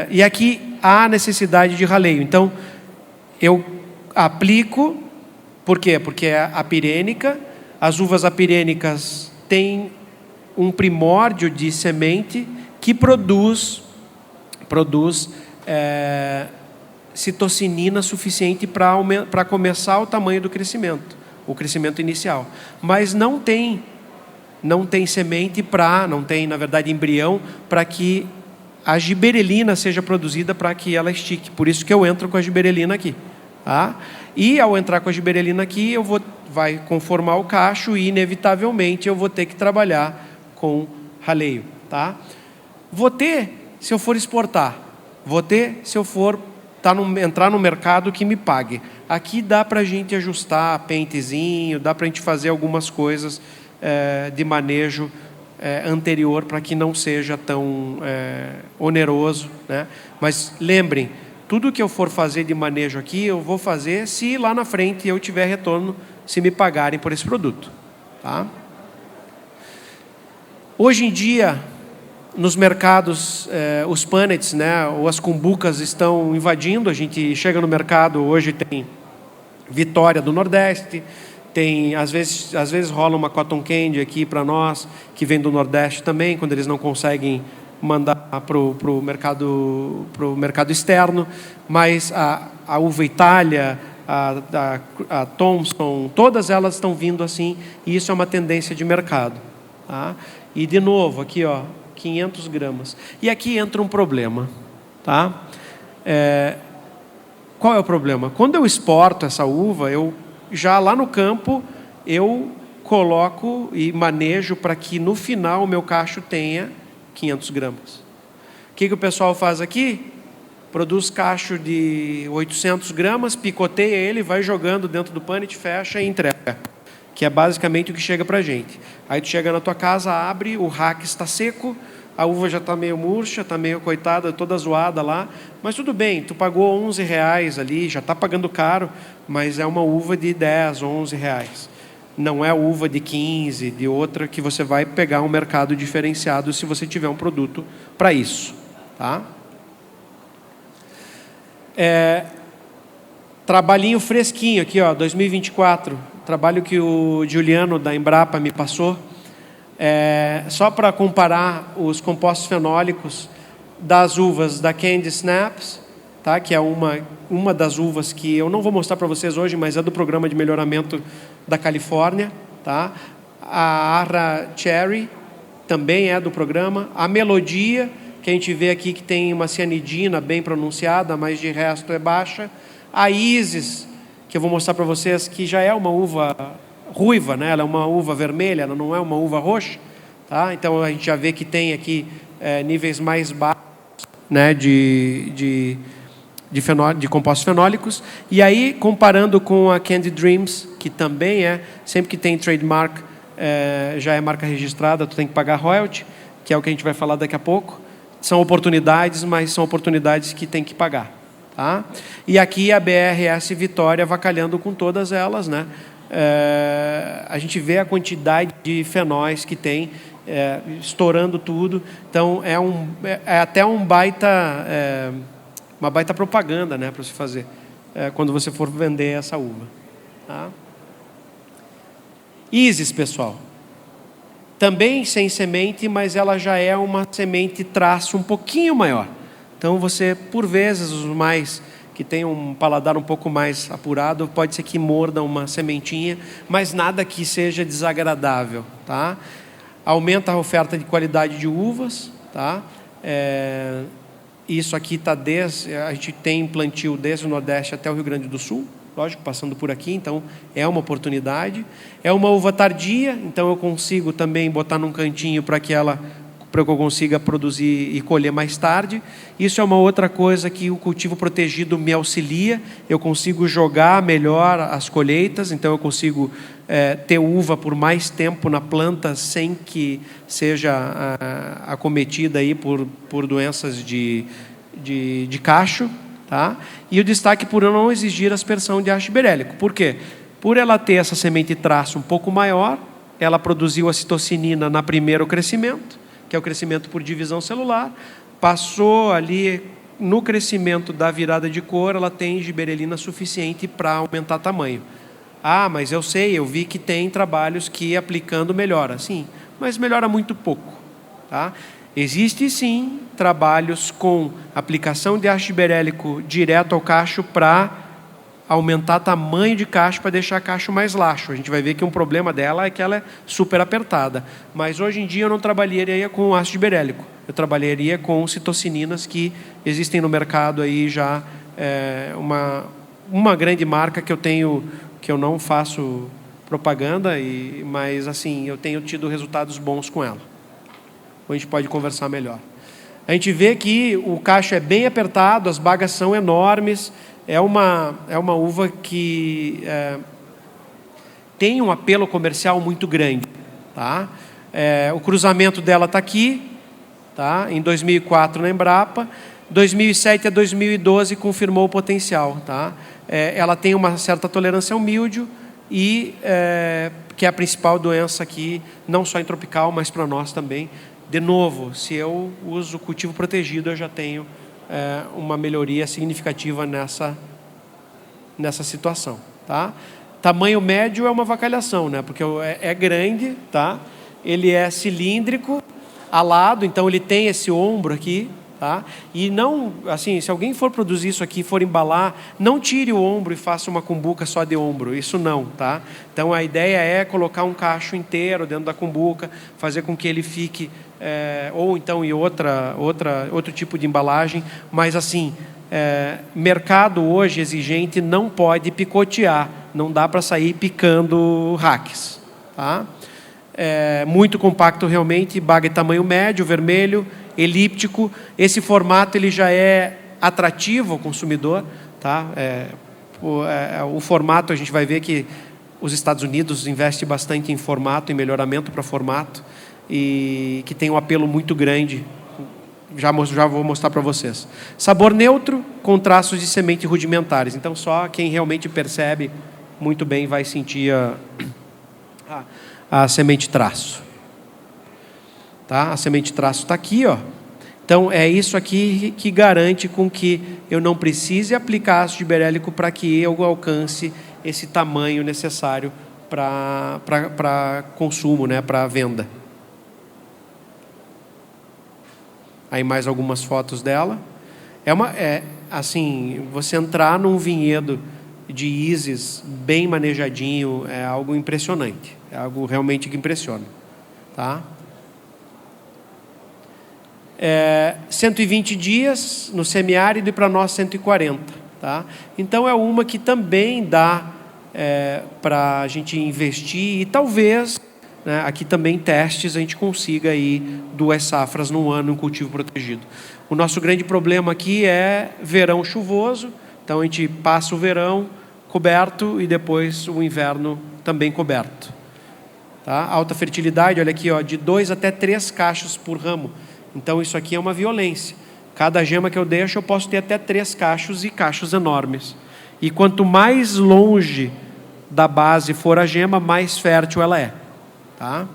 E aqui há necessidade de raleio. Então, eu aplico, por quê? Porque é apirênica, as uvas apirênicas têm um primórdio de semente que produz citocinina suficiente para começar o tamanho do crescimento, o crescimento inicial. Mas não tem semente não tem, na verdade, embrião para que a giberelina seja produzida para que ela estique. Por isso que eu entro com a giberelina aqui, tá? E ao entrar com a giberelina aqui, vai conformar o cacho e, inevitavelmente, eu vou ter que trabalhar com raleio, tá? Vou ter se eu for exportar. Vou ter se eu for entrar no mercado que me pague. Aqui dá para a gente ajustar pentezinho, dá para a gente fazer algumas coisas de manejo anterior para que não seja tão oneroso, né? Mas lembrem, tudo que eu for fazer de manejo aqui, eu vou fazer se lá na frente eu tiver retorno, se me pagarem por esse produto, tá? Hoje em dia, nos mercados, os pannets, né, ou as cumbucas estão invadindo. A gente chega no mercado, hoje tem Vitória do Nordeste, tem, às vezes rola uma cotton candy aqui para nós, que vem do Nordeste também, quando eles não conseguem mandar para o mercado externo. Mas a uva Itália, a Thompson, todas elas estão vindo assim, e isso é uma tendência de mercado, tá? E de novo, aqui, ó, 500 gramas. E aqui entra um problema, tá? Qual é o problema? Quando eu exporto essa uva, já lá no campo, eu coloco e manejo para que no final o meu cacho tenha 500 gramas. O que o pessoal faz aqui? Produz cacho de 800 gramas, picoteia ele, vai jogando dentro do panete, fecha e entrega. Que é basicamente o que chega para a gente. Aí tu chega na tua casa, abre, o rack está seco, a uva já está meio murcha, está meio coitada, toda zoada lá, mas tudo bem, tu pagou R$11 ali, já está pagando caro, mas é uma uva de 10, 11 reais. Não é uva de 15, de outra, que você vai pegar um mercado diferenciado se você tiver um produto para isso, tá? Trabalhinho fresquinho aqui, ó, 2024, trabalho que o Juliano da Embrapa me passou, só para comparar os compostos fenólicos das uvas da Candy Snaps, tá? Que é uma das uvas que eu não vou mostrar para vocês hoje, mas é do programa de melhoramento da Califórnia, tá? A Arra Cherry também é do programa. A Melodia, que a gente vê aqui que tem uma cianidina bem pronunciada, mas de resto é baixa. A Isis, que eu vou mostrar para vocês, que já é uma uva ruiva, né? Ela é uma uva vermelha, ela não é uma uva roxa, tá? Então a gente já vê que tem aqui níveis mais baixos, né, de compostos fenólicos. E aí, comparando com a Candy Dreams, que também sempre que tem trademark, já é marca registrada, tu tem que pagar royalty, que é o que a gente vai falar daqui a pouco. São oportunidades, mas são oportunidades que tem que pagar, tá? E aqui a BRS Vitória avacalhando com todas elas, né? A gente vê a quantidade de fenóis que tem, estourando tudo. Então é até uma baita propaganda, né, para você fazer quando você for vender essa uva, tá? Isis, pessoal, também sem semente, mas ela já é uma semente traço um pouquinho maior. Então você, por vezes, os mais que tem um paladar um pouco mais apurado, pode ser que morda uma sementinha, mas nada que seja desagradável, tá? Aumenta a oferta de qualidade de uvas, tá? Isso aqui está a gente tem plantio desde o Nordeste até o Rio Grande do Sul, lógico, passando por aqui, então é uma oportunidade. É uma uva tardia, então eu consigo também botar num cantinho para que eu consiga produzir e colher mais tarde. Isso é uma outra coisa que o cultivo protegido me auxilia. Eu consigo jogar melhor as colheitas, então eu consigo ter uva por mais tempo na planta sem que seja acometida aí por doenças de cacho, tá? E o destaque por eu não exigir aspersão de ácido tiberélico. Por quê? Por ela ter essa semente traço um pouco maior, ela produziu a citocinina no primeiro crescimento, que é o crescimento por divisão celular, passou ali no crescimento da virada de cor, ela tem giberelina suficiente para aumentar tamanho. Mas eu vi que tem trabalhos que aplicando melhora. Sim, mas melhora muito pouco, tá? Existe sim trabalhos com aplicação de ácido tiberélico direto ao cacho para aumentar tamanho de cacho, para deixar cacho mais laxo. A gente vai ver que um problema dela é que ela é super apertada. Mas hoje em dia eu não trabalharia com ácido tiberélico. Eu trabalharia com citocininas que existem no mercado aí já, uma grande marca que eu não faço propaganda, mas assim, eu tenho tido resultados bons com ela. A gente pode conversar melhor. A gente vê que o cacho é bem apertado, as bagas são enormes, é uma uva que tem um apelo comercial muito grande, tá? O cruzamento dela está aqui, tá? Em 2004 na Embrapa, 2007 a 2012 confirmou o potencial, tá? Ela tem uma certa tolerância ao míldio e que é a principal doença aqui, não só em tropical, mas para nós também. De novo, se eu uso cultivo protegido, eu já tenho uma melhoria significativa nessa situação, tá? Tamanho médio é uma avacalhação, né? Porque é grande, tá? Ele é cilíndrico, alado, então ele tem esse ombro aqui, tá? E não, assim, se alguém for produzir isso aqui, for embalar, não tire o ombro e faça uma cumbuca só de ombro, isso não, tá? Então a ideia é colocar um cacho inteiro dentro da cumbuca, fazer com que ele fique, ou então em outro tipo de embalagem, mas assim, mercado hoje exigente não pode picotear, não dá para sair picando racks, tá? Muito compacto realmente, baga de tamanho médio, vermelho, elíptico. Esse formato ele já é atrativo ao consumidor, tá? O formato, a gente vai ver que os Estados Unidos investem bastante em formato, em melhoramento para formato, e que tem um apelo muito grande. Já vou mostrar para vocês. Sabor neutro, com traços de semente rudimentares. Então, só quem realmente percebe muito bem vai sentir a semente traço. Tá? A semente traço está aqui, ó. Então, é isso aqui que garante com que eu não precise aplicar ácido tiberélico para que eu alcance esse tamanho necessário para consumo, né? Para venda. Aí mais algumas fotos dela. Assim, você entrar num vinhedo de Isis bem manejadinho é algo impressionante. É algo realmente que impressiona, tá? 120 dias no semiárido e para nós 140, tá? Então é uma que também dá para a gente investir e talvez, né, aqui também testes, a gente consiga aí 2 safras no ano em cultivo protegido. O nosso grande problema aqui é verão chuvoso, então a gente passa o verão coberto e depois o inverno também coberto. Tá? Alta fertilidade, olha aqui, ó, de 2 até 3 cachos por ramo. Então isso aqui é uma violência. Cada gema que eu deixo, eu posso ter até 3 cachos e cachos enormes. E quanto mais longe da base for a gema, mais fértil ela é. Tá?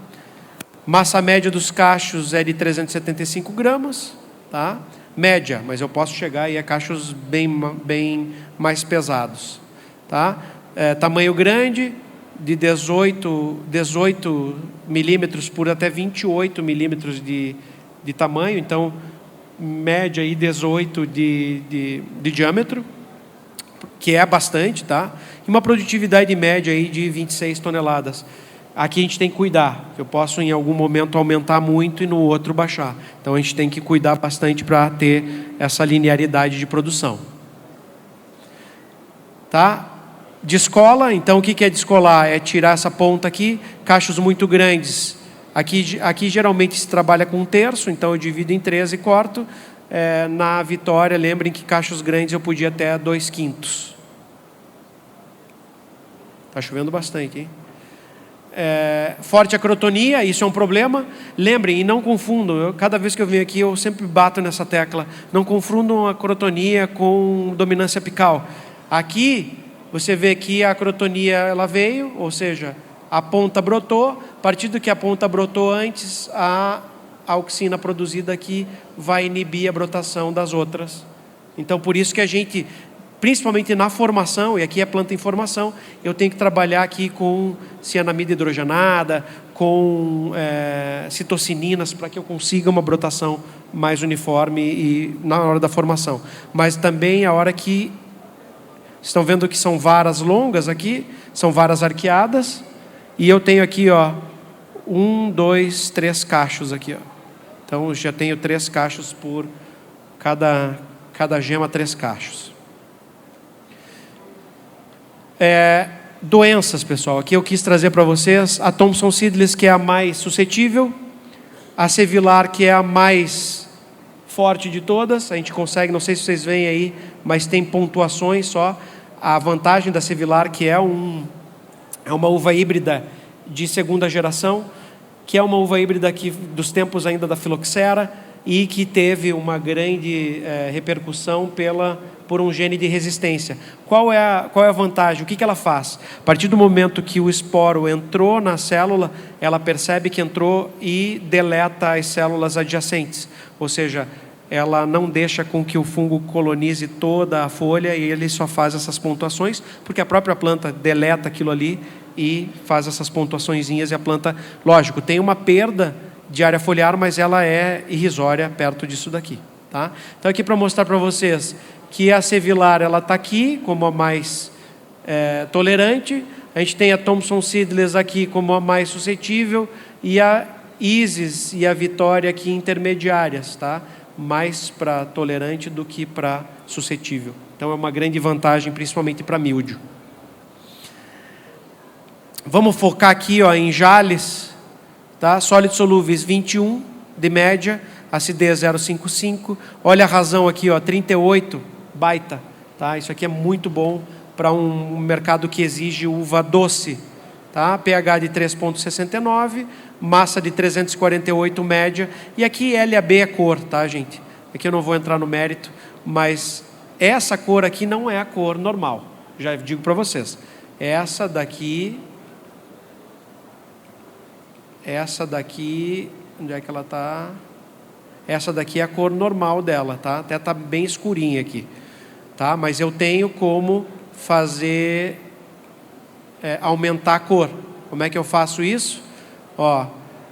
Massa média dos cachos é de 375 gramas. Tá? Média, mas eu posso chegar aí a cachos bem mais pesados. Tá? Tamanho grande, de 18 milímetros por até 28 milímetros de tamanho. Então, média aí 18 de diâmetro, que é bastante, tá? E uma produtividade média aí de 26 toneladas. Aqui a gente tem que cuidar, eu posso em algum momento aumentar muito e no outro baixar. Então a gente tem que cuidar bastante para ter essa linearidade de produção. Tá? Descola, então o que é descolar? É tirar essa ponta aqui, cachos muito grandes. Aqui geralmente se trabalha com 1/3, então eu divido em 3 e corto. Na Vitória, lembrem que cachos grandes eu podia até 2/5. Está chovendo bastante, hein? Forte acrotonia, isso é um problema. Lembrem, e não confundam, cada vez que eu venho aqui eu sempre bato nessa tecla, não confundam a acrotonia com dominância apical. Aqui, você vê que a acrotonia ela veio, ou seja, a ponta brotou, a partir do que a ponta brotou antes, a auxina produzida aqui vai inibir a brotação das outras. Então, por isso que a gente, principalmente na formação, e aqui é planta em formação, eu tenho que trabalhar aqui com cianamida hidrogenada, com citocininas, para que eu consiga uma brotação mais uniforme e na hora da formação. Mas também a hora que, estão vendo que são varas longas aqui, são varas arqueadas, e eu tenho aqui, ó, 1, 2, 3 cachos aqui, ó. Então, já tenho 3 cachos por cada gema, 3 cachos. Doenças, pessoal. Aqui eu quis trazer para vocês a Thomson Seedless, que é a mais suscetível, a Sevilar, que é a mais forte de todas. A gente consegue, não sei se vocês veem aí, mas tem pontuações só. A vantagem da Sevilar, que é uma uva híbrida de 2ª geração, que é uma uva híbrida aqui dos tempos ainda da filoxera e que teve uma grande repercussão por um gene de resistência. Qual é a vantagem? O que ela faz? A partir do momento que o esporo entrou na célula, ela percebe que entrou e deleta as células adjacentes. Ou seja, ela não deixa com que o fungo colonize toda a folha e ele só faz essas pontuações, porque a própria planta deleta aquilo ali e faz essas pontuaçõezinhas e a planta, lógico, tem uma perda de área foliar, mas ela é irrisória perto disso daqui. Tá? Então aqui para mostrar para vocês que a Sevilar ela está aqui como a mais tolerante, a gente tem a Thomson Seedless aqui como a mais suscetível e a Isis e a Vitória aqui intermediárias, tá? Mais para tolerante do que para suscetível. Então é uma grande vantagem, principalmente para míldio. Vamos focar aqui, ó, em Jales, tá? Sólidos solúveis 21 de média, acidez 0,55. Olha a razão aqui, ó, 38, baita, tá? Isso aqui é muito bom para um mercado que exige uva doce, tá? pH de 3,69, massa de 348 média, e aqui LAB é cor, tá, gente? Aqui eu não vou entrar no mérito, mas essa cor aqui não é a cor normal, já digo para vocês. Essa daqui, onde é que ela está? Essa daqui é a cor normal dela, tá? Até está bem escurinha aqui, tá? Mas eu tenho como fazer aumentar a cor. Como é que eu faço isso? Ó,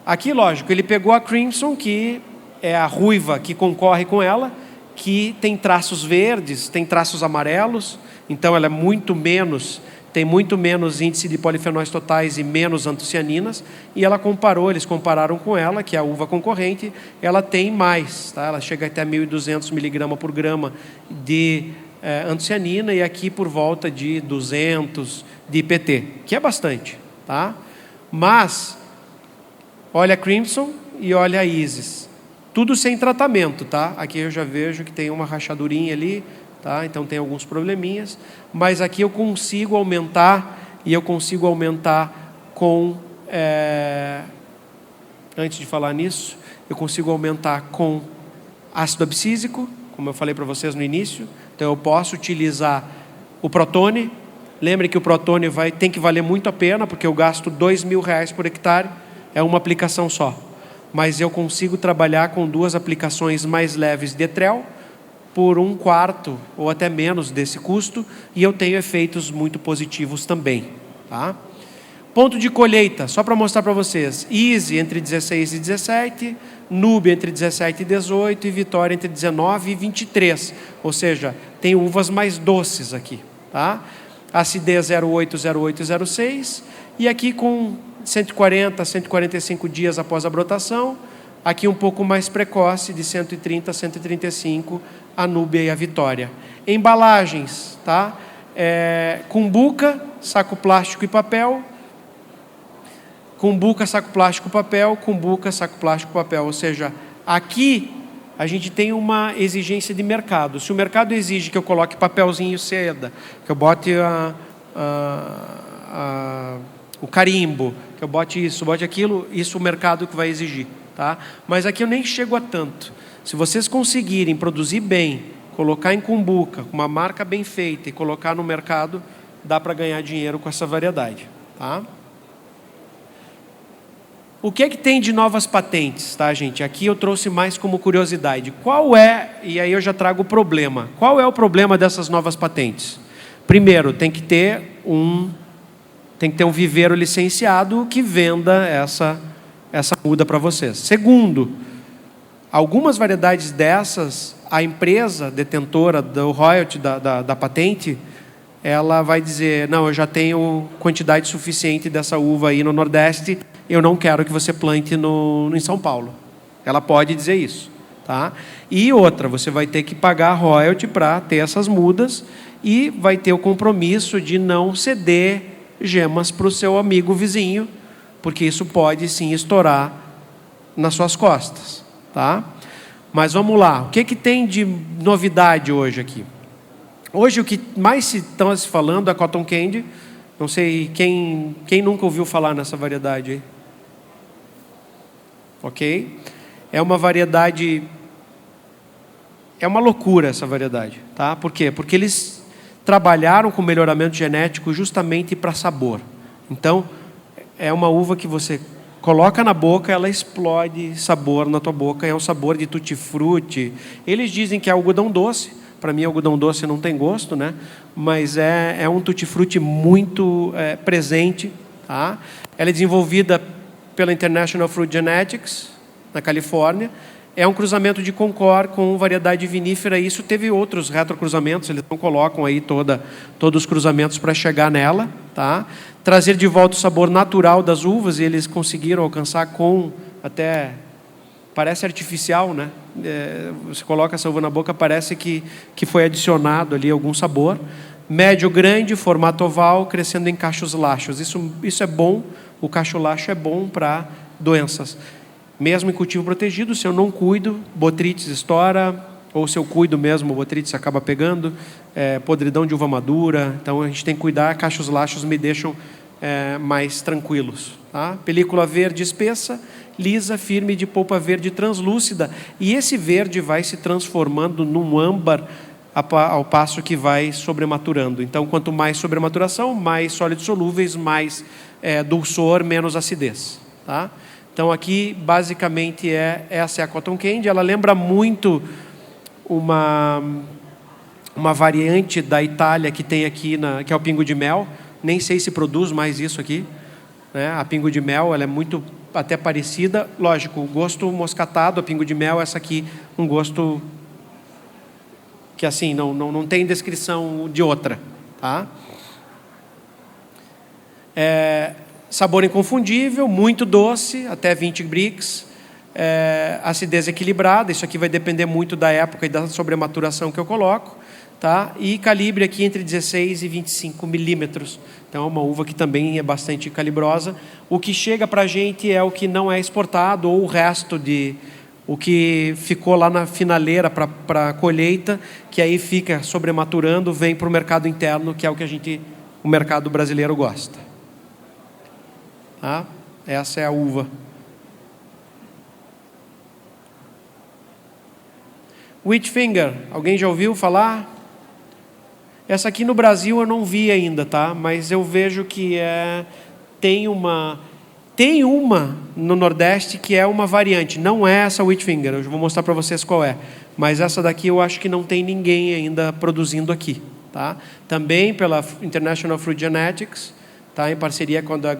aqui, lógico, ele pegou a Crimson, que é a ruiva que concorre com ela, que tem traços verdes, tem traços amarelos, então ela é muito menos, tem muito menos índice de polifenóis totais e menos antocianinas, e eles compararam com ela, que é a uva concorrente, ela tem mais, tá? Ela chega até 1.200 miligramas por grama de antocianina, e aqui por volta de 200 de IPT, que é bastante, tá? Mas olha a Crimson e olha a Isis, tudo sem tratamento, tá? Aqui eu já vejo que tem uma rachadurinha ali, tá? Então tem alguns probleminhas, mas aqui eu consigo aumentar, e eu consigo aumentar com antes de falar nisso, eu consigo aumentar com ácido abscísico, como eu falei para vocês no início. Então eu posso utilizar o Protone. Lembre que o Protone tem que valer muito a pena, porque eu gasto R$2.000 por hectare, é uma aplicação só. Mas eu consigo trabalhar com 2 aplicações mais leves de etrel, por 1/4 ou até menos desse custo, e eu tenho efeitos muito positivos também, tá? Ponto de colheita, só para mostrar para vocês: Easy entre 16 e 17, Nube entre 17 e 18 e Vitória entre 19 e 23. Ou seja, tem uvas mais doces aqui, tá? Acidez 0,8, 0,8 e 0,6. E aqui com 140, 145 dias após a brotação. Aqui um pouco mais precoce, de 130 a 135, a Núbia e a Vitória. Embalagens, tá? Cumbuca, saco plástico e papel. Cumbuca, saco plástico, papel. Cumbuca, saco plástico, papel. Ou seja, aqui a gente tem uma exigência de mercado. Se o mercado exige que eu coloque papelzinho seda, que eu bote o carimbo, que eu bote isso, bote aquilo, isso o mercado que vai exigir, tá? Mas aqui eu nem chego a tanto. Se vocês conseguirem produzir bem, colocar em cumbuca, com uma marca bem feita e colocar no mercado, dá para ganhar dinheiro com essa variedade, tá? O que é que tem de novas patentes, tá, gente? Aqui eu trouxe mais como curiosidade. Qual é, e aí eu já trago o problema. Qual é o problema dessas novas patentes? Primeiro, tem que ter um viveiro licenciado que venda essa muda para vocês. Segundo, algumas variedades dessas, a empresa detentora do royalty da patente, ela vai dizer: não, eu já tenho quantidade suficiente dessa uva aí no Nordeste, eu não quero que você plante em São Paulo. Ela pode dizer isso, tá? E outra, você vai ter que pagar royalty para ter essas mudas, e vai ter o compromisso de não ceder gemas para o seu amigo vizinho, porque isso pode sim estourar nas suas costas, tá? Mas vamos lá, o que tem de novidade hoje aqui? Hoje o que mais se está se falando é Cotton Candy. Não sei quem nunca ouviu falar nessa variedade aí. Ok? É uma variedade, é uma loucura essa variedade, tá? Por quê? Porque eles trabalharam com melhoramento genético justamente para sabor. Então, é uma uva que você coloca na boca, ela explode sabor na tua boca, é um sabor de tutti-frutti. Eles dizem que é algodão doce. Para mim, algodão doce não tem gosto, né? Mas é um tutti-frutti muito presente, tá? Ela é desenvolvida pela International Fruit Genetics, na Califórnia. É um cruzamento de Concord com variedade vinífera. Isso teve outros retrocruzamentos, eles não colocam aí todos os cruzamentos para chegar nela, tá? Trazer de volta o sabor natural das uvas, e eles conseguiram alcançar com até... Parece artificial, né? Você coloca essa uva na boca, parece que foi adicionado ali algum sabor. Médio grande, formato oval, crescendo em cachos laxos. Isso é bom, o cacho laxo é bom para doenças. Mesmo em cultivo protegido, se eu não cuido, botrytis estoura, ou se eu cuido mesmo, botrytis acaba pegando, podridão de uva madura. Então a gente tem que cuidar, cachos laxos me deixam mais tranquilos, tá? Película verde espessa, lisa, firme, de polpa verde translúcida, e esse verde vai se transformando num âmbar ao passo que vai sobrematurando. Então, quanto mais sobrematuração, mais sólidos solúveis, mais dulçor, menos acidez, tá? Então, aqui, basicamente, essa é a Cotton Candy. Ela lembra muito uma variante da Itália que tem aqui, que é o Pingo de Mel. Nem sei se produz mais isso aqui, né? A Pingo de Mel, ela é muito até parecida. Lógico, o gosto moscatado, a Pingo de Mel, essa aqui, um gosto que assim, não tem descrição de outra, tá? Sabor inconfundível, muito doce, até 20 Brix, acidez equilibrada. Isso aqui vai depender muito da época e da sobrematuração que eu coloco. tá? E calibre aqui entre 16 e 25 milímetros. Então é uma uva que também é bastante calibrosa. O que chega para a gente é o que não é exportado, ou o resto o que ficou lá na finaleira para a colheita, que aí fica sobrematurando, vem para o mercado interno, que é o que o mercado brasileiro gosta. Tá? Essa é a uva. Wheatfinger, alguém já ouviu falar? Essa aqui no Brasil eu não vi ainda, tá? Mas eu vejo que tem uma no Nordeste que é uma variante. Não é essa Wheatfinger, eu vou mostrar para vocês qual é. Mas essa daqui eu acho que não tem ninguém ainda produzindo aqui, tá? Também pela International Fruit Genetics, tá? Em parceria com a The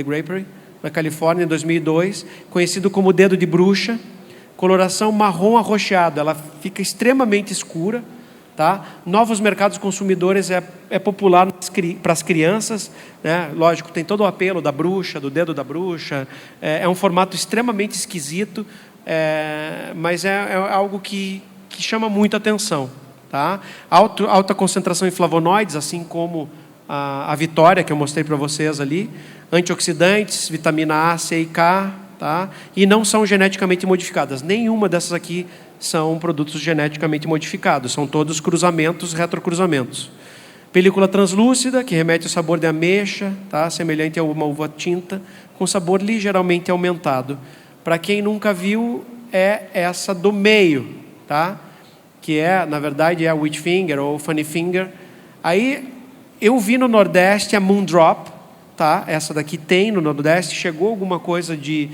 Grapery, na Califórnia, em 2002, conhecido como dedo de bruxa. Coloração marrom arroxeado, ela fica extremamente escura, tá? Novos mercados consumidores é popular para as crianças, né? Lógico, tem todo o apelo da bruxa, do dedo da bruxa, é um formato extremamente esquisito, mas é algo que chama muita atenção, tá? Alta concentração em flavonoides, assim como a Vitória, que eu mostrei para vocês ali, antioxidantes, vitamina A, C e K, tá? E não são geneticamente modificadas. Nenhuma dessas aqui são produtos geneticamente modificados. São todos cruzamentos, retrocruzamentos. Película translúcida, que remete ao sabor de ameixa, tá? Semelhante a uma uva tinta, com sabor ligeiramente aumentado. Para quem nunca viu, é essa do meio, tá? Que na verdade, é a Wheatfinger ou Funny Finger. Aí, eu vi no Nordeste a Moondrop, tá? Essa daqui tem no Nordeste, chegou alguma coisa de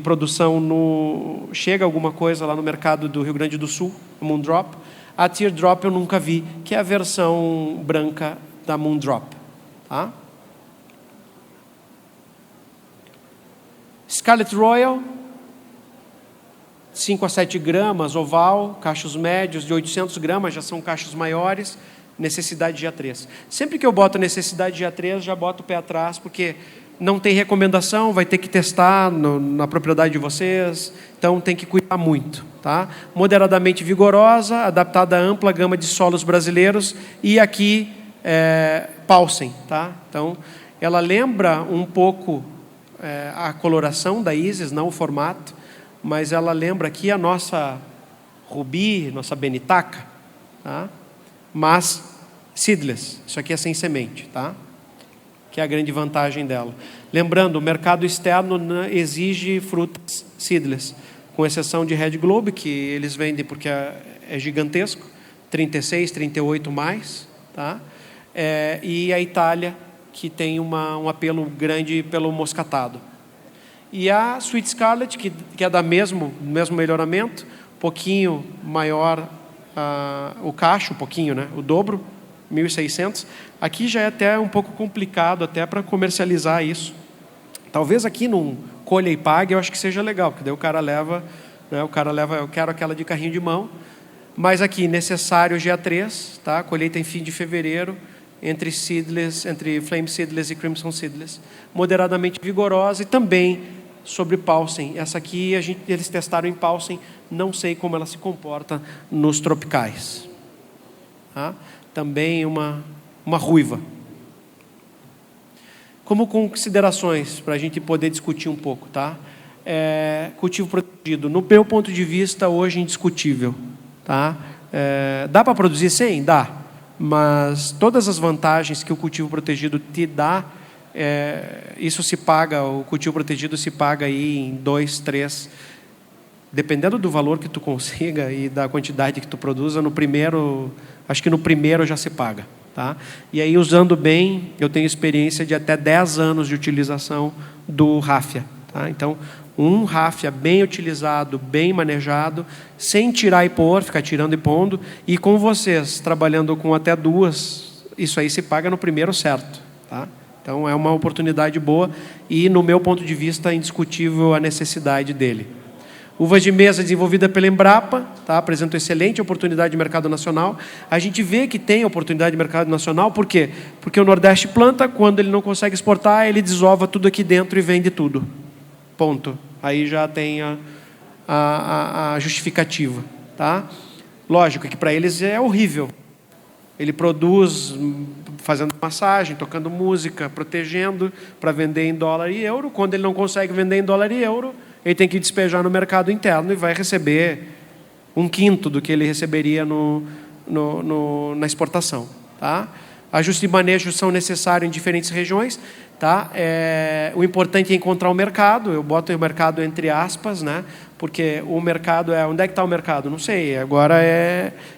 produção chega alguma coisa lá no mercado do Rio Grande do Sul, a Moondrop. A Teardrop eu nunca vi, que é a versão branca da Moondrop, tá? Scarlet Royal, 5 a 7 gramas, oval, cachos médios de 800 gramas, já são cachos maiores. Necessidade de A3. Sempre que eu boto necessidade de A3, já boto o pé atrás, porque não tem recomendação, vai ter que testar na propriedade de vocês, então tem que cuidar muito, tá? Moderadamente vigorosa, adaptada à ampla gama de solos brasileiros, e aqui Paulsen, tá? Então, ela lembra um pouco a coloração da Isis, não o formato, mas ela lembra aqui a nossa Rubi, nossa Benitaca, tá? Mas seedless, isso aqui é sem semente, tá? Que é a grande vantagem dela. Lembrando, o mercado externo exige frutas seedless, com exceção de Red Globe, que eles vendem porque é gigantesco, 36, 38 mais, tá? E a Itália, que tem um apelo grande pelo moscatado. E a Sweet Scarlet, que é da mesmo melhoramento, um pouquinho maior o cacho, um pouquinho, né? O dobro, 1.600. Aqui já é até um pouco complicado até para comercializar isso. Talvez aqui num colha e pague eu acho que seja legal, porque daí o cara leva, né? Eu quero aquela de carrinho de mão. Mas aqui, necessário GA3, tá? Colheita em fim de fevereiro, entre Flame Seedless e Crimson Seedless. Moderadamente vigorosa e também sobre Paulsen. Essa aqui eles testaram em Paulsen, não sei como ela se comporta nos tropicais. Tá? Também uma ruiva. Como considerações, para a gente poder discutir um pouco, tá? Cultivo protegido, no meu ponto de vista, hoje indiscutível. Tá? Dá para produzir sem? Dá. Mas todas as vantagens que o cultivo protegido te dá, isso se paga, o cultivo protegido se paga aí em 2, 3, dependendo do valor que tu consiga e da quantidade que tu produza, acho que no primeiro já se paga. Tá? E aí, usando bem, eu tenho experiência de até 10 anos de utilização do Raffia. Tá? Então, um Raffia bem utilizado, bem manejado, sem tirar e pôr, ficar tirando e pondo, e com vocês, trabalhando com até 2, isso aí se paga no primeiro certo. Tá? Então, é uma oportunidade boa e, no meu ponto de vista, indiscutível a necessidade dele. Uvas de mesa desenvolvida pela Embrapa, tá? Apresenta excelente oportunidade de mercado nacional. A gente vê que tem oportunidade de mercado nacional, por quê? Porque o Nordeste planta, quando ele não consegue exportar, ele desova tudo aqui dentro e vende tudo. Ponto. Aí já tem a justificativa. Tá? Lógico que para eles é horrível, Ele produz fazendo massagem, tocando música, protegendo para vender em dólar e euro. Quando ele não consegue vender em dólar e euro, ele tem que despejar no mercado interno e vai receber 1/5 do que ele receberia na exportação. Tá? Ajustes de manejo são necessários em diferentes regiões. Tá? O importante é encontrar o mercado. Eu boto o mercado entre aspas, né? Porque o mercado onde é que está o mercado? Não sei. Agora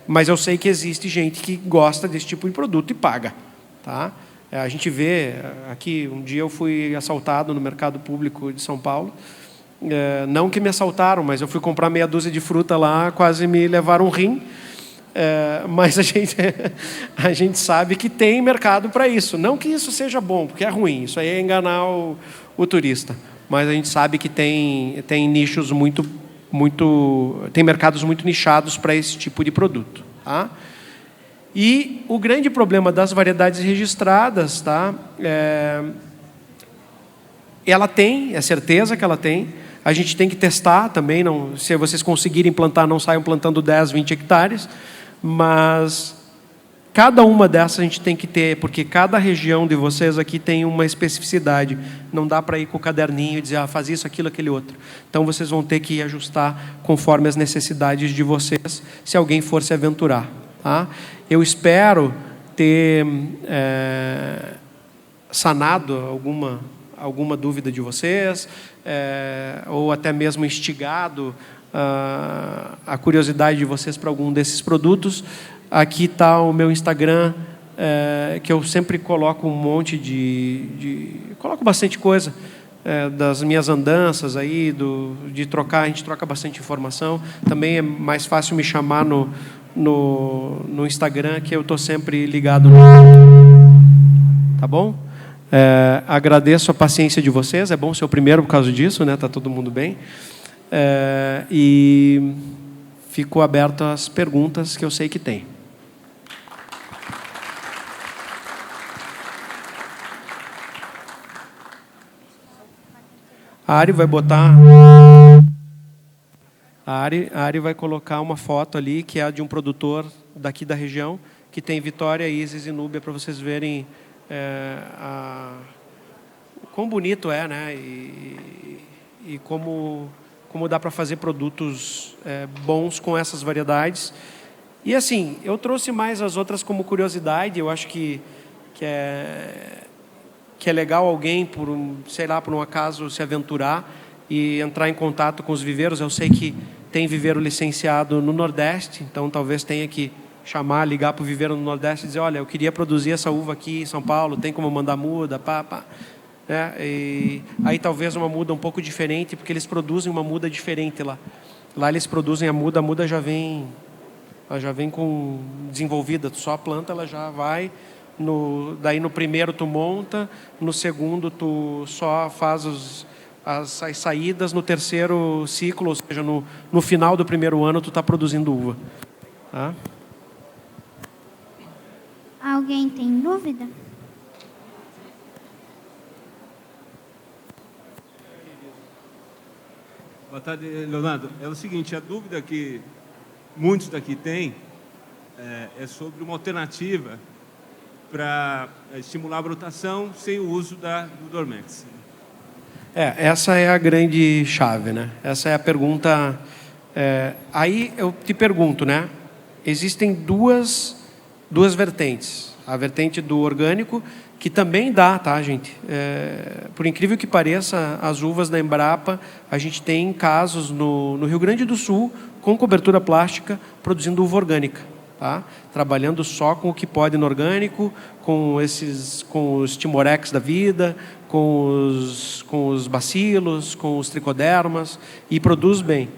mas eu sei que existe gente que gosta desse tipo de produto e paga. Tá? A gente vê aqui, um dia eu fui assaltado no mercado público de São Paulo. Não que me assaltaram, mas eu fui comprar meia dúzia de fruta lá, quase me levaram um rim. Mas a gente sabe que tem mercado para isso. Não que isso seja bom, porque é ruim. Isso aí é enganar o turista. Mas a gente sabe que tem nichos tem mercados muito nichados para esse tipo de produto. Tá? E o grande problema das variedades registradas, tá? Ela tem, é certeza que ela tem. A gente tem que testar também. Não, se vocês conseguirem plantar, não saiam plantando 10, 20 hectares. Mas cada uma dessas a gente tem que ter, porque cada região de vocês aqui tem uma especificidade. Não dá para ir com o caderninho e dizer, faz isso, aquilo, aquele outro. Então, vocês vão ter que ajustar conforme as necessidades de vocês, se alguém for se aventurar. Tá? Eu espero ter sanado alguma dúvida de vocês, ou até mesmo instigado a curiosidade de vocês para algum desses produtos. Aqui está o meu Instagram, que eu sempre coloco um monte coloco bastante coisa das minhas andanças aí, de trocar, a gente troca bastante informação. Também é mais fácil me chamar no Instagram, que eu estou sempre ligado tá bom? Agradeço a paciência de vocês. É bom ser o primeiro por causa disso, né? Tá todo mundo bem. E fico aberto às perguntas que eu sei que tem. A Ari vai botar... A Ari vai colocar uma foto ali, que é de um produtor daqui da região, que tem Vitória, Isis e Núbia, para vocês verem quão bonito é, né? E como dá para fazer produtos bons com essas variedades. E assim, eu trouxe mais as outras como curiosidade. Eu acho que é legal alguém, por um acaso, se aventurar e entrar em contato com os viveiros. Eu sei que tem viveiro licenciado no Nordeste, então talvez tenha que ligar para o viveiro no Nordeste e dizer, olha, eu queria produzir essa uva aqui em São Paulo, tem como mandar muda, E aí talvez uma muda um pouco diferente, porque eles produzem uma muda diferente lá. Lá eles produzem a muda já vem com desenvolvida, tu só a planta, ela já vai, daí no primeiro tu monta, no segundo tu só faz as saídas, no terceiro ciclo, ou seja, no final do primeiro ano tu está produzindo uva. Tá? Alguém tem dúvida? Boa tarde, Leonardo. É o seguinte, a dúvida que muitos daqui têm é sobre uma alternativa para estimular a brotação sem o uso do Dormex. Essa é a grande chave, né? Essa é a pergunta. Aí eu te pergunto, né? Existem duas vertentes. A vertente do orgânico, que também dá, tá, gente? Por incrível que pareça, as uvas da Embrapa, a gente tem casos no Rio Grande do Sul, com cobertura plástica, produzindo uva orgânica. Tá? Trabalhando só com o que pode no orgânico, com os timorex da vida, com os bacilos, com os tricodermas, e produz bem.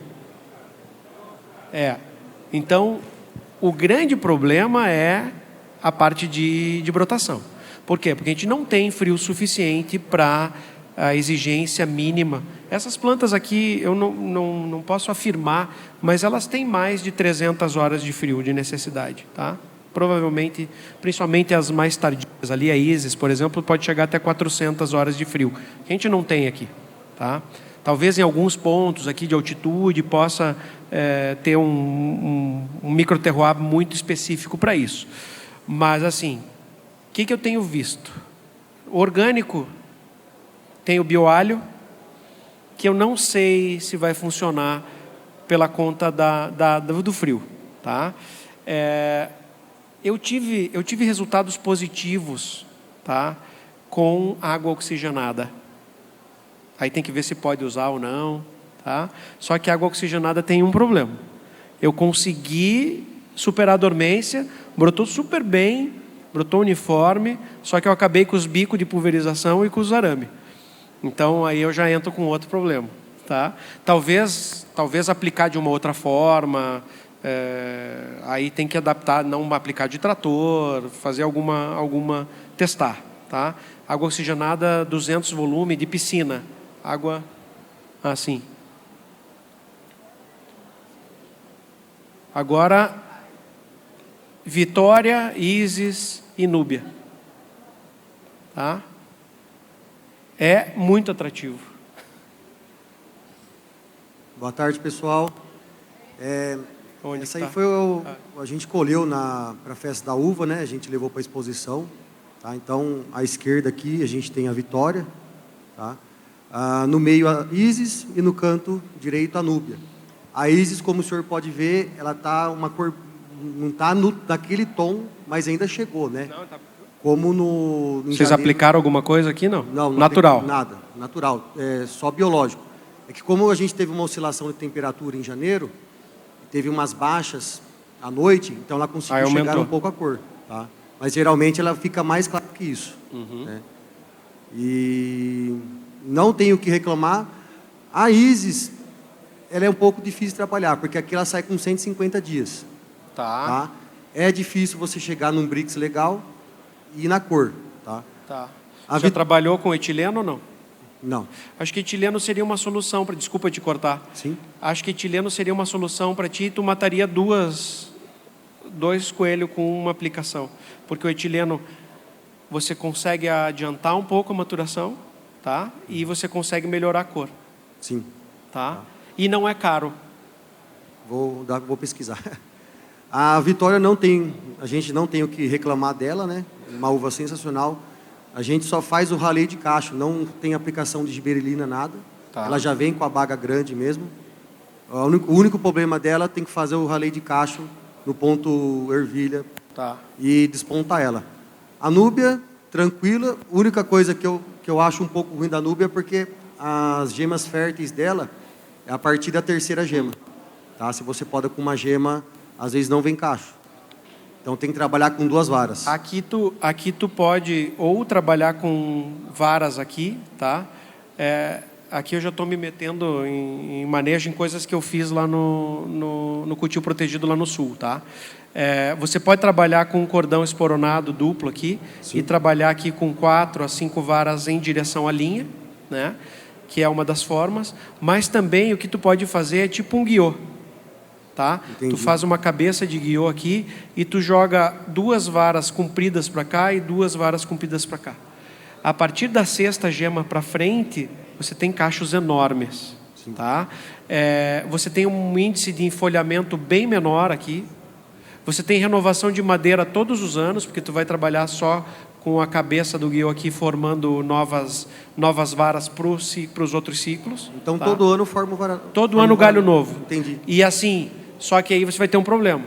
Então, o grande problema é a parte de brotação. Por quê? Porque a gente não tem frio suficiente para a exigência mínima. Essas plantas aqui, eu não posso afirmar, mas elas têm mais de 300 horas de frio de necessidade. Tá? Provavelmente, principalmente as mais tardias, ali a Isis, por exemplo, pode chegar até 400 horas de frio. A gente não tem aqui. Tá? Talvez em alguns pontos aqui de altitude possa ter um microterroir muito específico para isso. Mas, assim, o que eu tenho visto? Orgânico tem o bioalho, que eu não sei se vai funcionar pela conta do frio, tá? Eu tive resultados positivos, tá, com água oxigenada. Aí tem que ver se pode usar ou não, tá? Só que a água oxigenada tem um problema. Eu consegui superar a dormência, brotou super bem, brotou uniforme, só que eu acabei com os bicos de pulverização e com os arame. Então aí eu já entro com outro problema, tá? Talvez aplicar de uma outra forma, aí tem que adaptar, não aplicar de trator, fazer alguma testar, tá? Água oxigenada 200 volume de piscina, água assim. Agora Vitória, Isis e Núbia, tá? É muito atrativo. Boa tarde, pessoal. Onde essa aí tá? foi a gente colheu para a festa da uva, né? A gente levou para a exposição, tá? Então, à esquerda aqui a gente tem a Vitória, tá? No meio a Isis e no canto direito a Núbia. A Isis, como o senhor pode ver, ela tá uma cor, não está naquele tom, mas ainda chegou, né? Não, tá. Como no Vocês aplicaram alguma coisa aqui, não? Não, Natural. Nada, natural, só biológico. É que como a gente teve uma oscilação de temperatura em janeiro, teve umas baixas à noite, então ela conseguiu chegar um pouco a cor, tá? Mas geralmente ela fica mais clara que isso. Né? E não tenho o que reclamar. A Isis, ela é um pouco difícil de trabalhar, porque aqui ela sai com 150 dias. Tá? É difícil você chegar num Brix legal e na cor. Tá? Já trabalhou com etileno ou não? Não. Acho que etileno seria uma solução para... Desculpa te cortar. Sim. Acho que etileno seria uma solução para ti e tu mataria dois coelhos com uma aplicação. Porque o etileno, você consegue adiantar um pouco a maturação, tá? E você consegue melhorar a cor. Sim. Tá? E não é caro. Vou pesquisar. A Vitória a gente não tem o que reclamar dela, né? Uma uva sensacional. A gente só faz o raleio de cacho, não tem aplicação de giberelina, nada. Tá. Ela já vem com a baga grande mesmo. O único problema dela tem que fazer o raleio de cacho no ponto ervilha, tá, e despontar ela. A Núbia, tranquila. A única coisa que eu acho um pouco ruim da Núbia é porque as gemas férteis dela é a partir da terceira gema. Tá? Se você poda com uma gema, às vezes não vem cacho. Então tem que trabalhar com 2 varas. Aqui tu pode ou trabalhar com varas aqui, tá? Aqui eu já estou me metendo em manejo em coisas que eu fiz lá no cultivo protegido lá no sul, tá? Você pode trabalhar com um cordão esporonado duplo aqui. Sim. E trabalhar aqui com 4 a 5 varas em direção à linha, né? Que é uma das formas. Mas também o que tu pode fazer é tipo um guiô. Tá? Tu faz uma cabeça de guiô aqui e tu joga 2 varas compridas para cá e 2 varas compridas para cá. A partir da 6ª gema para frente, você tem cachos enormes. Tá? Você tem um índice de enfolhamento bem menor aqui. Você tem renovação de madeira todos os anos, porque tu vai trabalhar só com a cabeça do guiô aqui, formando novas varas para os outros ciclos. Então, tá? Todo ano forma vara... Todo ano galho novo. Entendi. E assim... Só que aí você vai ter um problema.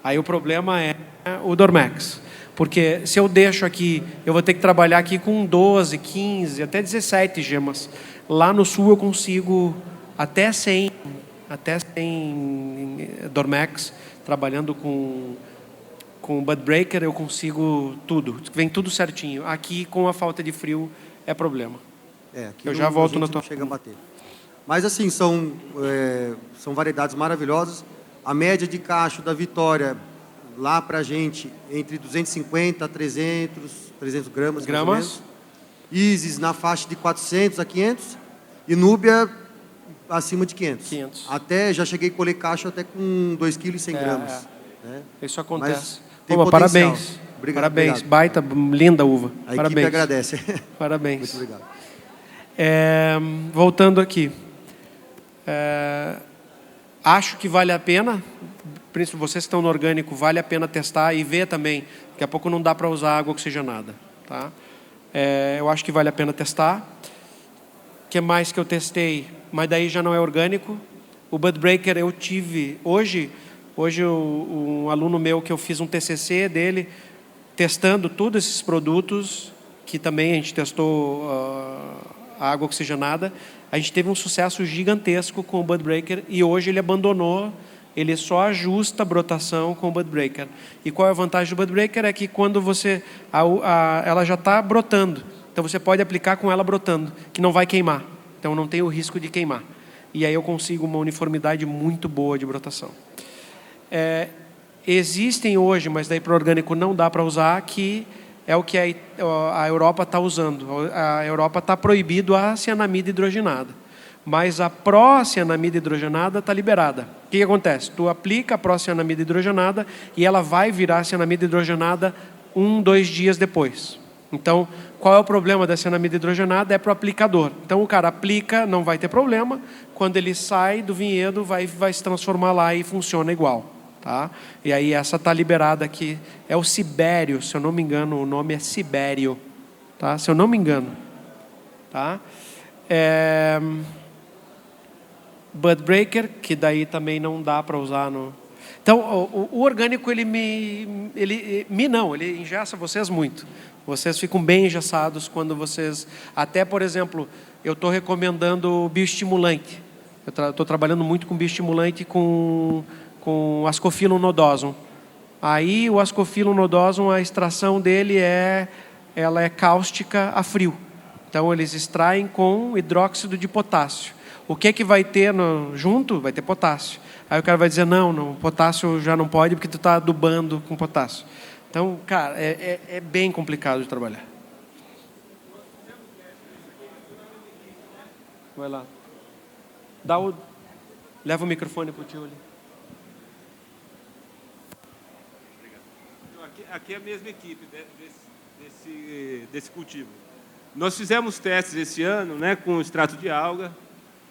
Aí o problema é o Dormex. Porque se eu deixo aqui, eu vou ter que trabalhar aqui com 12, 15, até 17 gemas. Lá no sul eu consigo até 100 Dormex. Trabalhando com Bud Breaker eu consigo tudo. Vem tudo certinho. Aqui com a falta de frio é problema. Aqui eu já volto na tua... chega a bater. Mas assim, são variedades maravilhosas. A média de cacho da Vitória, lá para a gente, entre 250 a 300 gramas. Gramas. Isis na faixa de 400 a 500. E Núbia acima de 500. Até, já cheguei a colher cacho até com 2,1 kg. Isso acontece. Parabéns. Parabéns. Baita, linda uva. A Parabéns. equipe agradece. Parabéns. Muito obrigado. Voltando aqui. Acho que vale a pena, principalmente vocês que estão no orgânico, vale a pena testar e ver também. Daqui a pouco não dá para usar água oxigenada. Tá? Eu acho que vale a pena testar. O que mais que eu testei? Mas daí já não é orgânico. O Bud Breaker eu tive... Hoje um aluno meu que eu fiz um TCC dele, testando todos esses produtos, que também a gente testou a água oxigenada, a gente teve um sucesso gigantesco com o Bud Breaker e hoje ele abandonou, ele só ajusta a brotação com o Bud Breaker. E qual é a vantagem do Bud Breaker? É que quando ela já está brotando, então você pode aplicar com ela brotando, que não vai queimar, então não tem o risco de queimar. E aí eu consigo uma uniformidade muito boa de brotação. Existem hoje, mas daí para o orgânico não dá para usar, que é o que a Europa está usando. A Europa está proibido a cianamida hidrogenada, mas a pró-cianamida hidrogenada está liberada. O que acontece? Tu aplica a pró-cianamida hidrogenada e ela vai virar cianamida hidrogenada 1-2 dias depois. Então, qual é o problema da cianamida hidrogenada? É para o aplicador. Então, o cara aplica, não vai ter problema. Quando ele sai do vinhedo, vai se transformar lá e funciona igual. Tá? E aí essa está liberada aqui. É o Sibério, se eu não me engano, o nome é Sibério. Tá? Se eu não me engano. Tá? Bud Breaker, que daí também não dá para usar no... Então, o orgânico, ele engessa vocês muito. Vocês ficam bem engessados quando vocês... Até, por exemplo, eu estou recomendando bioestimulante. Eu estou trabalhando muito com bioestimulante com Ascophyllum nodosum. Aí, o Ascophyllum nodosum, a extração dele ela é cáustica a frio. Então, eles extraem com hidróxido de potássio. O que vai ter junto? Vai ter potássio. Aí o cara vai dizer, não, potássio já não pode porque tu está adubando com potássio. Então, cara, é bem complicado de trabalhar. Vai lá. Leva o microfone para o tio ali. Aqui é a mesma equipe desse cultivo. Nós fizemos testes esse ano, né, com extrato de alga,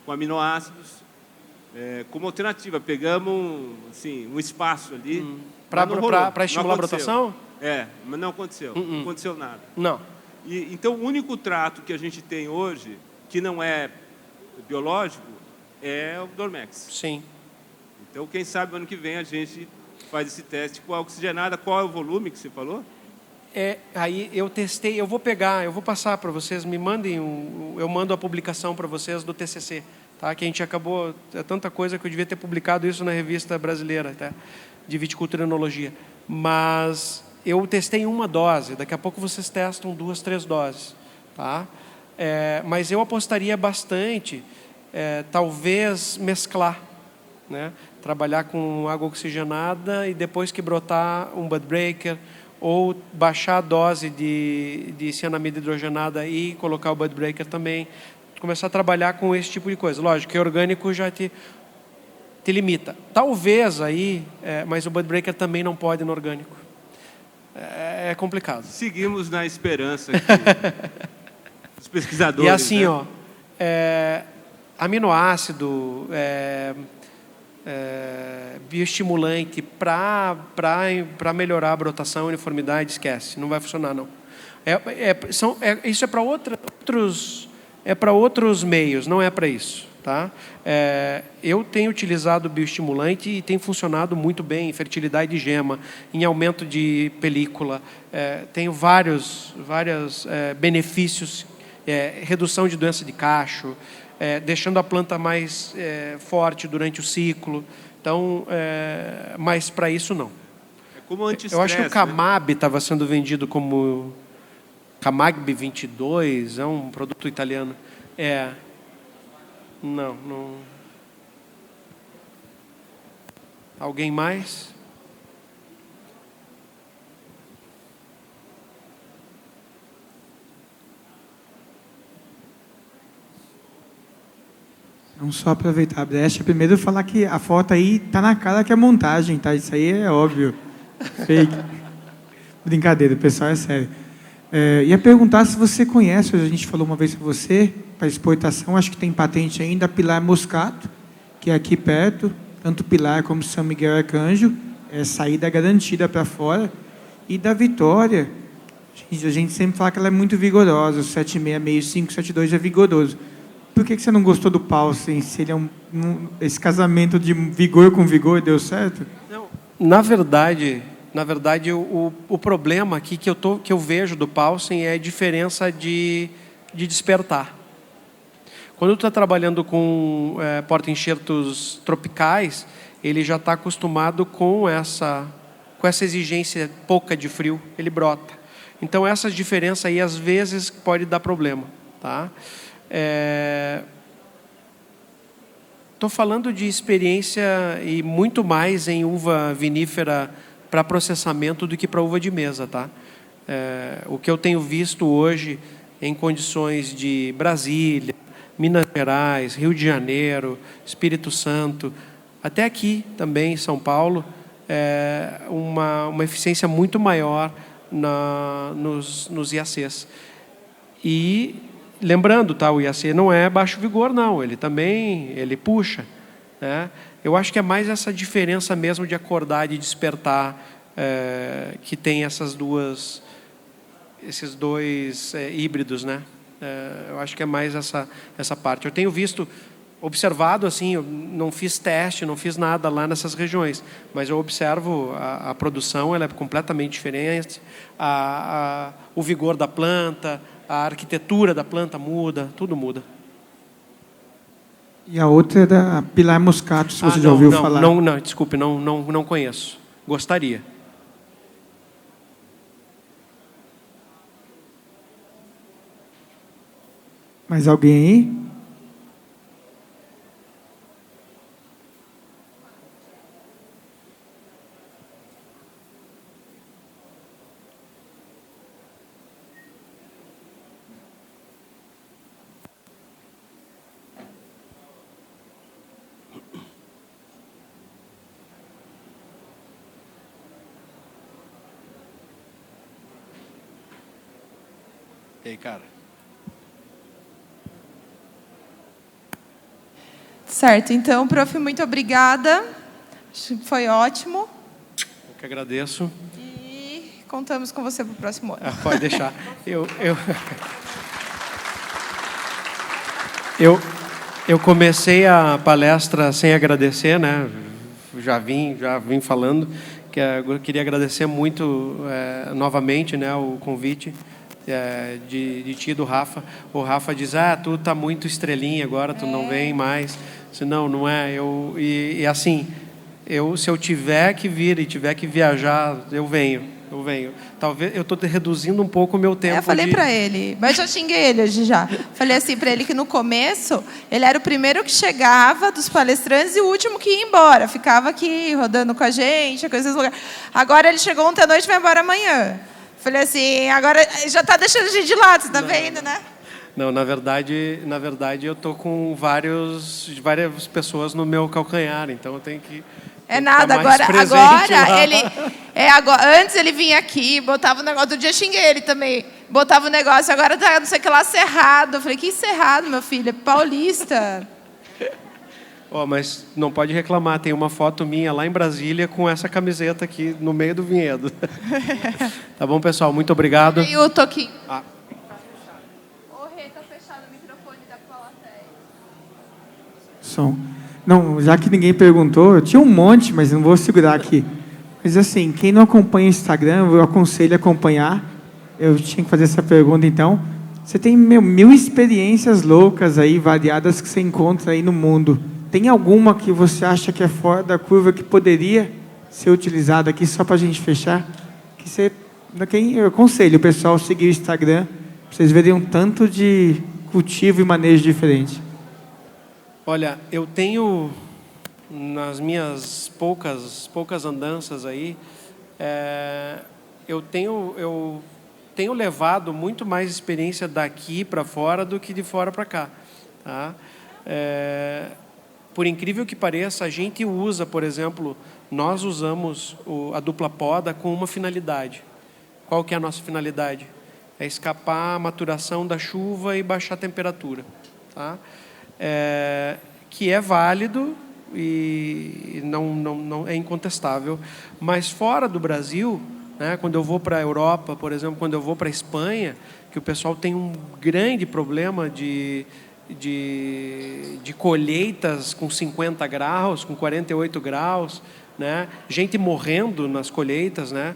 com aminoácidos, como alternativa. Pegamos assim, um espaço ali. Para estimular a brotação? Mas não aconteceu. Não aconteceu nada. Não. Então, o único trato que a gente tem hoje, que não é biológico, é o Dormex. Sim. Então, quem sabe, ano que vem, a gente faz esse teste com a oxigenada. Qual é o volume que você falou? Aí eu testei, eu vou passar para vocês, me mandem, eu mando a publicação para vocês do TCC, tá? Que a gente acabou, tanta coisa que eu devia ter publicado isso na revista brasileira, tá? De viticultura e enologia. Mas eu testei uma dose, daqui a pouco vocês testam 2, 3 doses, tá? Mas eu apostaria bastante, talvez mesclar, né? Trabalhar com água oxigenada e depois que brotar um Bud Breaker, ou baixar a dose de cianamida hidrogenada e colocar o Bud Breaker também, começar a trabalhar com esse tipo de coisa. Lógico que orgânico já te limita. Talvez aí, mas o Bud Breaker também não pode no orgânico. É complicado. Seguimos na esperança aqui, dos pesquisadores. E assim, né? Aminoácido, bioestimulante para melhorar a brotação e uniformidade, esquece, não vai funcionar não. Isso é para outros meios, não é para isso, tá? Eu tenho utilizado bioestimulante e tem funcionado muito bem em fertilidade de gema, em aumento de película, tenho vários benefícios, redução de doença de cacho, deixando a planta mais forte durante o ciclo. Então, mas para isso não. Como anti-estresse, eu acho que o Camab estava sendo vendido como Camab 22, é um produto italiano. Não. Alguém mais? Não só aproveitar a brecha, primeiro falar que a foto aí tá na cara que é montagem, tá? Isso aí é óbvio. Fake. Brincadeira, o pessoal é sério. Ia perguntar se você conhece, a gente falou uma vez para você, para exportação, acho que tem patente ainda, a Pilar Moscato, que é aqui perto, tanto Pilar como São Miguel Arcanjo, é saída garantida para fora. E da Vitória, a gente sempre fala que ela é muito vigorosa, o 7,6, 572 é vigoroso. Por que você não gostou do Paulsen? Se ele é esse casamento de vigor com vigor deu certo? Não, na verdade o problema aqui que eu vejo do Paulsen é a diferença de despertar. Quando tu está trabalhando com porta-enxertos tropicais, ele já está acostumado com essa exigência pouca de frio, ele brota. Então, essas diferenças aí, às vezes, pode dar problema. Tá? Estou falando de experiência e muito mais em uva vinífera para processamento do que para uva de mesa. Tá? O que eu tenho visto hoje em condições de Brasília, Minas Gerais, Rio de Janeiro, Espírito Santo, até aqui também em São Paulo, uma eficiência muito maior nos IACs. E lembrando, tá, o IAC não é baixo vigor, não, ele puxa. Né? Eu acho que é mais essa diferença mesmo de acordar e de despertar que tem esses dois híbridos, né? Eu acho que é mais essa parte. Eu tenho observado assim, eu não fiz teste, não fiz nada lá nessas regiões, mas eu observo a produção, ela é completamente diferente, o vigor da planta, a arquitetura da planta muda, tudo muda. E a outra é da Pilar Moscato, se você já ouviu falar. Não, desculpe, não conheço. Gostaria. Mais alguém aí? E aí, cara? Certo, então, prof, muito obrigada. Acho que foi ótimo. Eu que agradeço. E contamos com você para o próximo ano. Pode deixar. Eu comecei a palestra sem agradecer, né? Já vim falando que eu queria agradecer muito novamente, né, o convite de ti e do Rafa. O Rafa diz: tu tá muito estrelinha agora, tu não vem mais. Se não é. Assim, se eu tiver que vir e tiver que viajar, eu venho. Talvez eu estou reduzindo um pouco o meu tempo. Eu falei para ele, mas eu xinguei ele hoje já. Falei assim para ele que no começo ele era o primeiro que chegava dos palestrantes e o último que ia embora. Ficava aqui rodando com a gente, coisas lugar. Agora ele chegou ontem à noite e vai embora amanhã. Falei assim, agora já está deixando a gente de lado, você está vendo, né? Não, na verdade eu estou com várias pessoas no meu calcanhar, então eu tenho que... Nada, agora ele... antes ele vinha aqui, botava o negócio, do dia eu xinguei ele também, botava o negócio, agora tá não sei o que lá, Cerrado. Eu falei, que Cerrado, meu filho? É paulista. Mas não pode reclamar, tem uma foto minha lá em Brasília com essa camiseta aqui no meio do vinhedo. Tá bom, pessoal? Muito obrigado. E o Toquinho. Som. Não, já que ninguém perguntou, eu tinha um monte, mas não vou segurar aqui. Mas assim, quem não acompanha o Instagram, eu aconselho a acompanhar. Eu tinha que fazer essa pergunta, então. Você tem 1000 experiências loucas aí, variadas, que você encontra aí no mundo. Tem alguma que você acha que é fora da curva, que poderia ser utilizada aqui, só para a gente fechar? Eu aconselho o pessoal a seguir o Instagram, para vocês verem um tanto de cultivo e manejo diferente. Olha, eu tenho, nas minhas poucas andanças aí, eu tenho levado muito mais experiência daqui para fora do que de fora para cá. Tá? Por incrível que pareça, a gente usa, por exemplo, nós usamos a dupla poda com uma finalidade. Qual que é a nossa finalidade? É escapar a maturação da chuva e baixar a temperatura. Tá? Que é válido e não é incontestável. Mas fora do Brasil, né, quando eu vou para a Europa, por exemplo, quando eu vou para a Espanha, que o pessoal tem um grande problema de colheitas com 50 graus, com 48 graus, né? Gente morrendo nas colheitas, né?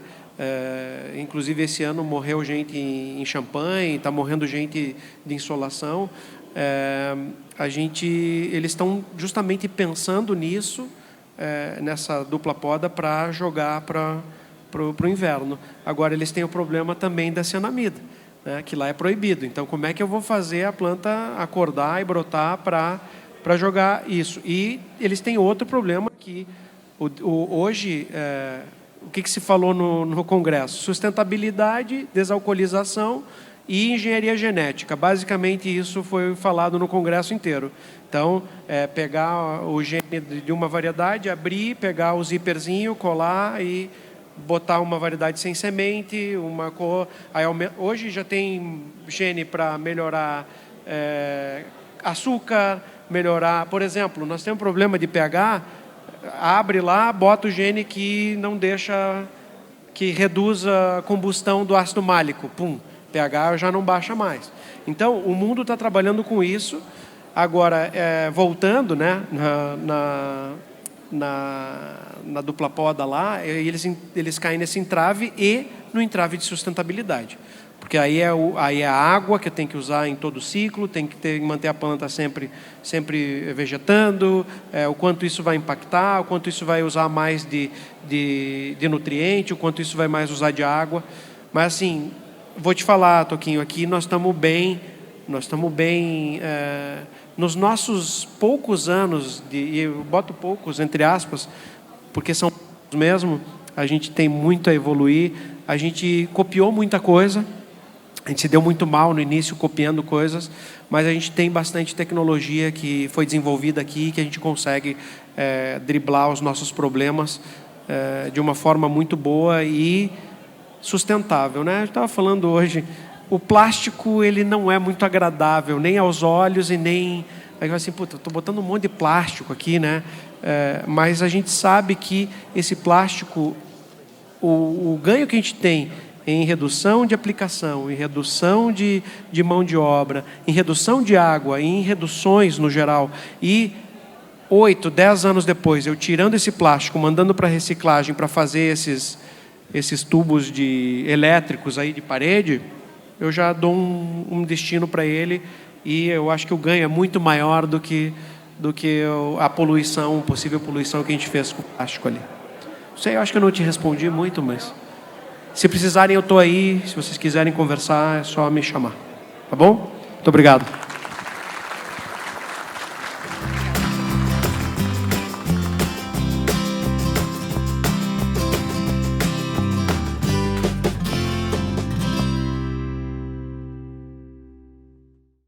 Inclusive esse ano morreu gente em Champagne, está morrendo gente de insolação. Eles estão justamente pensando nisso, nessa dupla poda, para jogar para o inverno. Agora eles têm o problema também da cianamida, né, que lá é proibido. Então, como é que eu vou fazer a planta acordar e brotar para jogar isso? E eles têm outro problema que hoje, o que se falou no Congresso? Sustentabilidade, desalcoolização e engenharia genética. Basicamente, isso foi falado no Congresso inteiro. Então, pegar o gene de uma variedade, abrir, pegar o zíperzinho, colar e botar uma variedade sem semente, uma cor. Hoje já tem gene para melhorar açúcar, melhorar... Por exemplo, nós temos um problema de pH, abre lá, bota o gene que não deixa, que reduz a combustão do ácido málico. Pum, pH já não baixa mais. Então, o mundo está trabalhando com isso. Agora, voltando, né, na dupla poda lá, eles caem nesse entrave e no entrave de sustentabilidade. Porque aí é a água que eu tenho que usar em todo o ciclo, tem que manter a planta sempre vegetando, o quanto isso vai impactar, o quanto isso vai usar mais de nutriente, o quanto isso vai mais usar de água. Mas assim, vou te falar, Toquinho, aqui nós estamos bem, nos nossos poucos anos, e eu boto poucos entre aspas, porque são poucos mesmo, a gente tem muito a evoluir, a gente copiou muita coisa, a gente se deu muito mal no início copiando coisas, mas a gente tem bastante tecnologia que foi desenvolvida aqui, que a gente consegue driblar os nossos problemas de uma forma muito boa e sustentável, né? Eu estava falando hoje, o plástico ele não é muito agradável, nem aos olhos e nem... Aí assim, puta, estou botando um monte de plástico aqui, né? Mas a gente sabe que esse plástico, o ganho que a gente tem em redução de aplicação, em redução de mão de obra, em redução de água, em reduções no geral, e 8, 10 anos depois, eu tirando esse plástico, mandando para reciclagem para fazer esses tubos elétricos aí de parede, eu já dou um destino para ele, e eu acho que o ganho é muito maior do que a poluição, possível poluição que a gente fez com o plástico ali. Não sei, eu acho que eu não te respondi muito, mas se precisarem eu estou aí, se vocês quiserem conversar é só me chamar, tá bom? Muito obrigado.